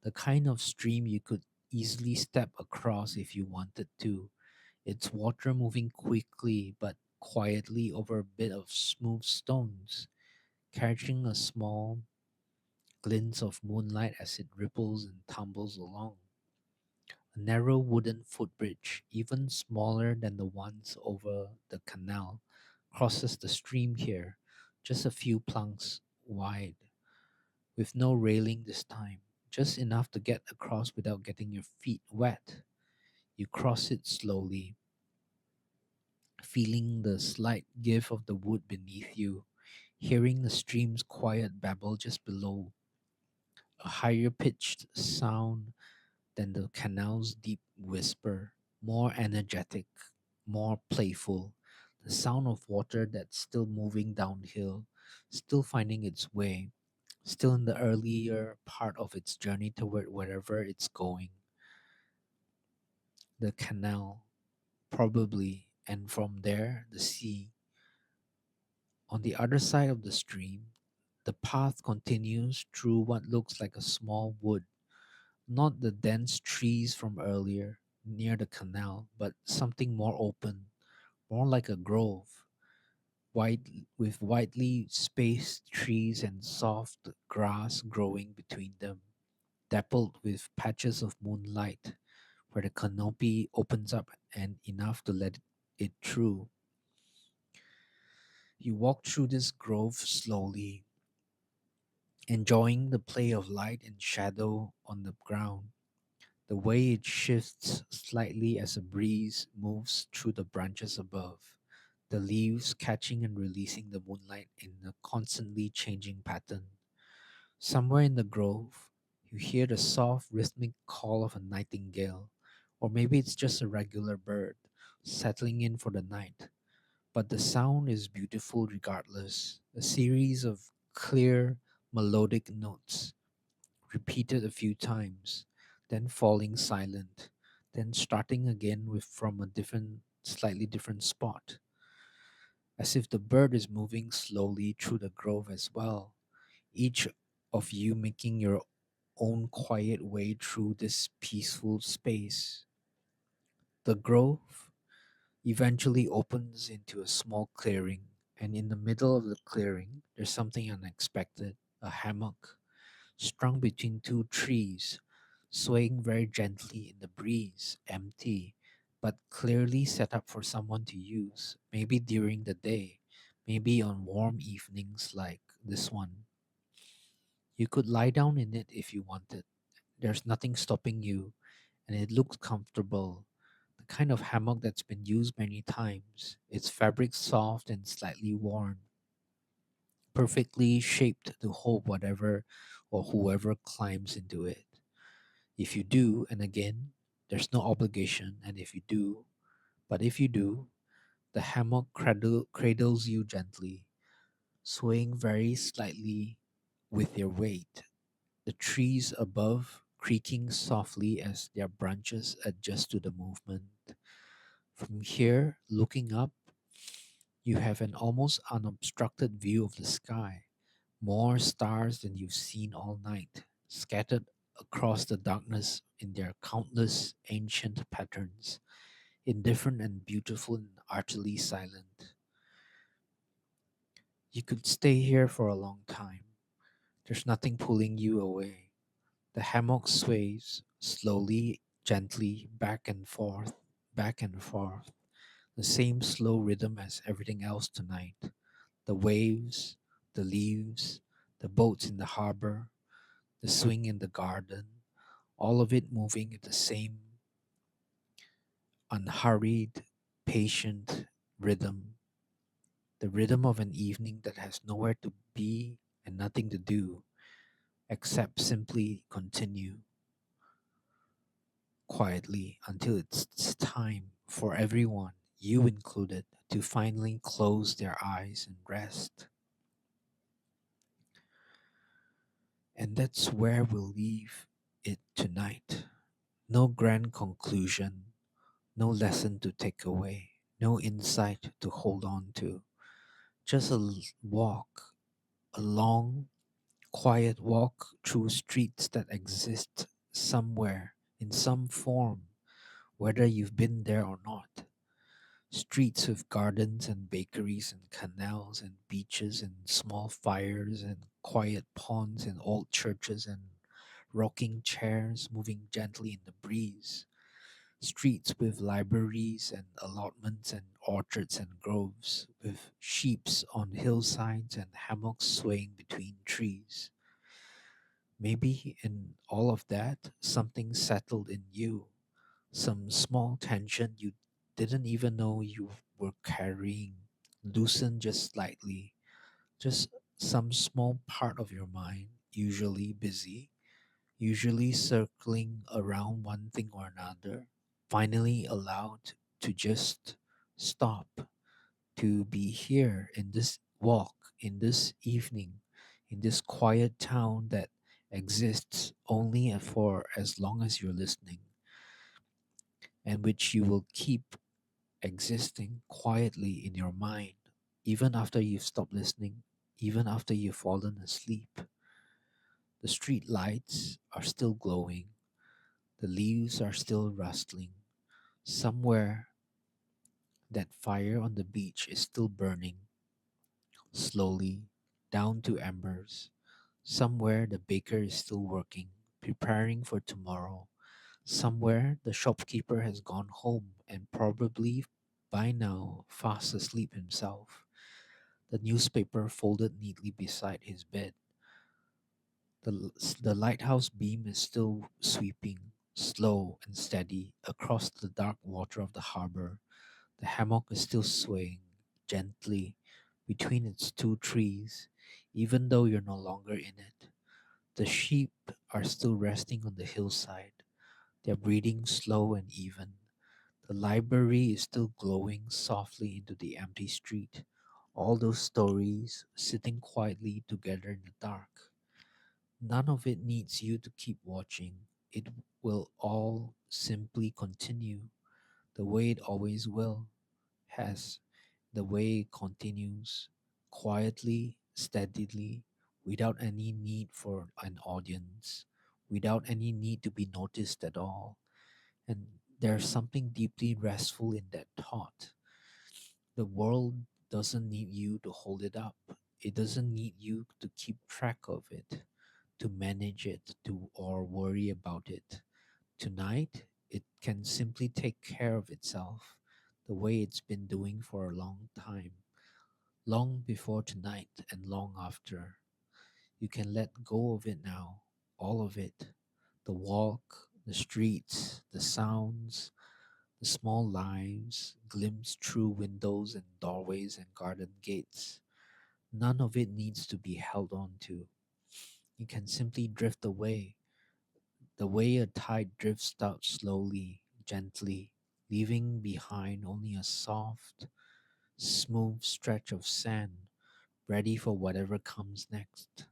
[SPEAKER 1] the kind of stream you could easily step across if you wanted to, its water moving quickly but quietly over a bit of smooth stones, catching a small glint of moonlight as it ripples and tumbles along. A narrow wooden footbridge, even smaller than the ones over the canal, crosses the stream here, just a few planks wide, with no railing this time, just enough to get across without getting your feet wet. You cross it slowly, feeling the slight give of the wood beneath you, hearing the stream's quiet babble just below, a higher pitched sound than the canal's deep whisper, more energetic, more playful, the sound of water that's still moving downhill, still finding its way, still in the earlier part of its journey toward wherever it's going. The canal, probably, and from there, the sea. On the other side of the stream, the path continues through what looks like a small wood, not the dense trees from earlier near the canal, but something more open, more like a grove, wide, with widely spaced trees and soft grass growing between them, dappled with patches of moonlight, where the canopy opens up and enough to let it through. You walk through this grove slowly, enjoying the play of light and shadow on the ground, the way it shifts slightly as a breeze moves through the branches above, the leaves catching and releasing the moonlight in a constantly changing pattern. Somewhere in the grove, you hear the soft rhythmic call of a nightingale, or maybe it's just a regular bird settling in for the night. But the sound is beautiful regardless, a series of clear, melodic notes, repeated a few times, then falling silent, then starting again with from a slightly different spot, as if the bird is moving slowly through the grove as well, each of you making your own quiet way through this peaceful space. The grove eventually opens into a small clearing, and in the middle of the clearing, there's something unexpected, a hammock strung between two trees, swaying very gently in the breeze, empty, but clearly set up for someone to use, maybe during the day, maybe on warm evenings like this one. You could lie down in it if you wanted. There's nothing stopping you, and it looks comfortable. The kind of hammock that's been used many times. Its fabric soft and slightly worn, perfectly shaped to hold whatever or whoever climbs into it. If you do, and again, there's no obligation, and if you do, but if you do, the hammock cradles you gently, swaying very slightly with your weight. The trees above creaking softly as their branches adjust to the movement. From here, looking up, you have an almost unobstructed view of the sky. More stars than you've seen all night, scattered across the darkness in their countless ancient patterns, indifferent and beautiful and utterly silent. You could stay here for a long time. There's nothing pulling you away. The hammock sways slowly, gently, back and forth, the same slow rhythm as everything else tonight. The waves, the leaves, the boats in the harbor, the swing in the garden, all of it moving at the same unhurried, patient rhythm, the rhythm of an evening that has nowhere to be and nothing to do except simply continue quietly until it's time for everyone, you included, to finally close their eyes and rest. And that's where we'll leave it tonight. No grand conclusion, no lesson to take away, no insight to hold on to. Just walk, a long, quiet walk through streets that exist somewhere in some form, whether you've been there or not. Streets with gardens and bakeries and canals and beaches and small fires and quiet ponds and old churches and rocking chairs moving gently in the breeze. Streets with libraries and allotments and orchards and groves, with sheeps on hillsides and hammocks swaying between trees. Maybe in all of that, something settled in you, some small tension you didn't even know you were carrying, loosened just slightly, just some small part of your mind, usually busy, usually circling around one thing or another, finally allowed to just stop, to be here in this walk, in this evening, in this quiet town that exists only for as long as you're listening, and which you will keep existing quietly in your mind, even after you've stopped listening, even after you've fallen asleep. The street lights are still glowing, the leaves are still rustling. Somewhere, that fire on the beach is still burning, slowly, down to embers. Somewhere, the baker is still working, preparing for tomorrow. Somewhere, the shopkeeper has gone home and probably by now fast asleep himself, the newspaper folded neatly beside his bed. The lighthouse beam is still sweeping, slow and steady, across the dark water of the harbour. The hammock is still swaying gently between its two trees, even though you're no longer in it. The sheep are still resting on the hillside, their breathing slow and even. The library is still glowing softly into the empty street. All those stories sitting quietly together in the dark. None of it needs you to keep watching. It will all simply continue the way it always will, has, the way it continues, quietly, steadily, without any need for an audience, without any need to be noticed at all. And there's something deeply restful in that thought. The world doesn't need you to hold it up. It doesn't need you to keep track of it, to manage it, to or worry about it. Tonight, it can simply take care of itself the way it's been doing for a long time, long before tonight and long after. You can let go of it now, all of it. The walk, the streets, the sounds, the small lives glimpsed through windows and doorways and garden gates. None of it needs to be held on to. You can simply drift away, the way a tide drifts out slowly, gently, leaving behind only a soft, smooth stretch of sand, ready for whatever comes next.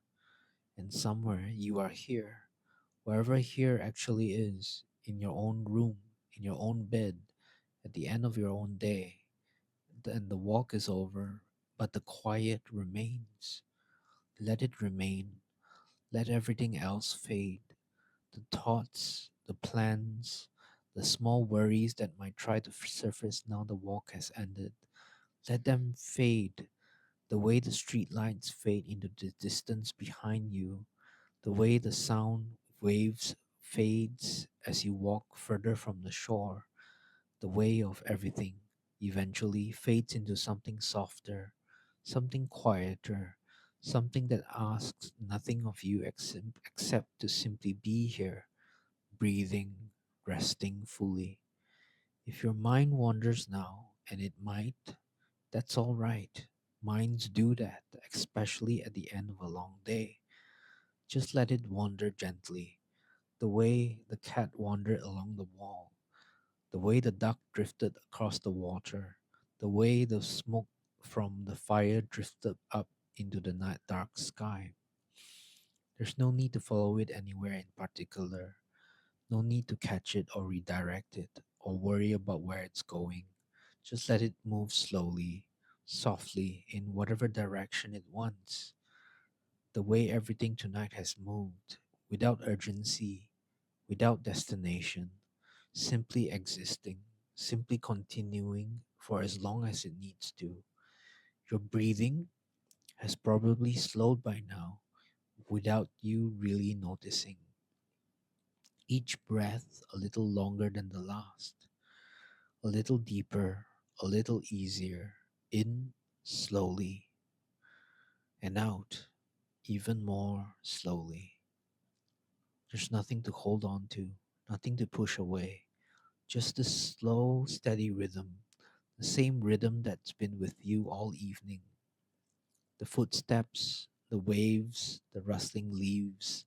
[SPEAKER 1] And somewhere you are here, wherever here actually is, in your own room, in your own bed, at the end of your own day. Then the walk is over, but the quiet remains. Let it remain. Let everything else fade. The thoughts, the plans, the small worries that might try to surface now the walk has ended. Let them fade the way the street lights fade into the distance behind you, the way the sound waves fades as you walk further from the shore. The way of everything eventually fades into something softer, something quieter, something that asks nothing of you except to simply be here, breathing, resting fully. If your mind wanders now, and it might, that's all right. Minds do that, especially at the end of a long day. Just let it wander gently, the way the cat wandered along the wall, the way the duck drifted across the water, the way the smoke from the fire drifted up into the night dark sky. There's no need to follow it anywhere in particular, no need to catch it or redirect it or worry about where it's going. Just let it move slowly, softly, in whatever direction it wants. The way everything tonight has moved, without urgency, without destination, simply existing, simply continuing for as long as it needs to. Your breathing has probably slowed by now without you really noticing. Each breath a little longer than the last, a little deeper, a little easier. In slowly and out even more slowly. There's nothing to hold on to, nothing to push away. Just the slow, steady rhythm, the same rhythm that's been with you all evening. The footsteps, the waves, the rustling leaves,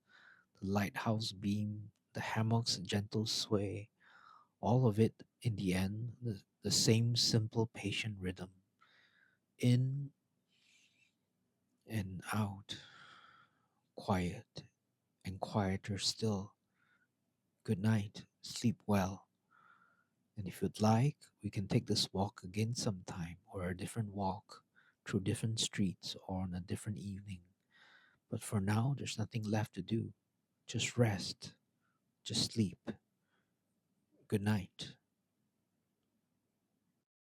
[SPEAKER 1] the lighthouse beam, the hammock's gentle sway, all of it, in the end, the same simple, patient rhythm. In and out, quiet and quieter still. Good night, sleep well, And if you'd like, we can take this walk again sometime, or a different walk through different streets or on a different evening. But for now, there's nothing left to do. Just rest, just sleep. Good night.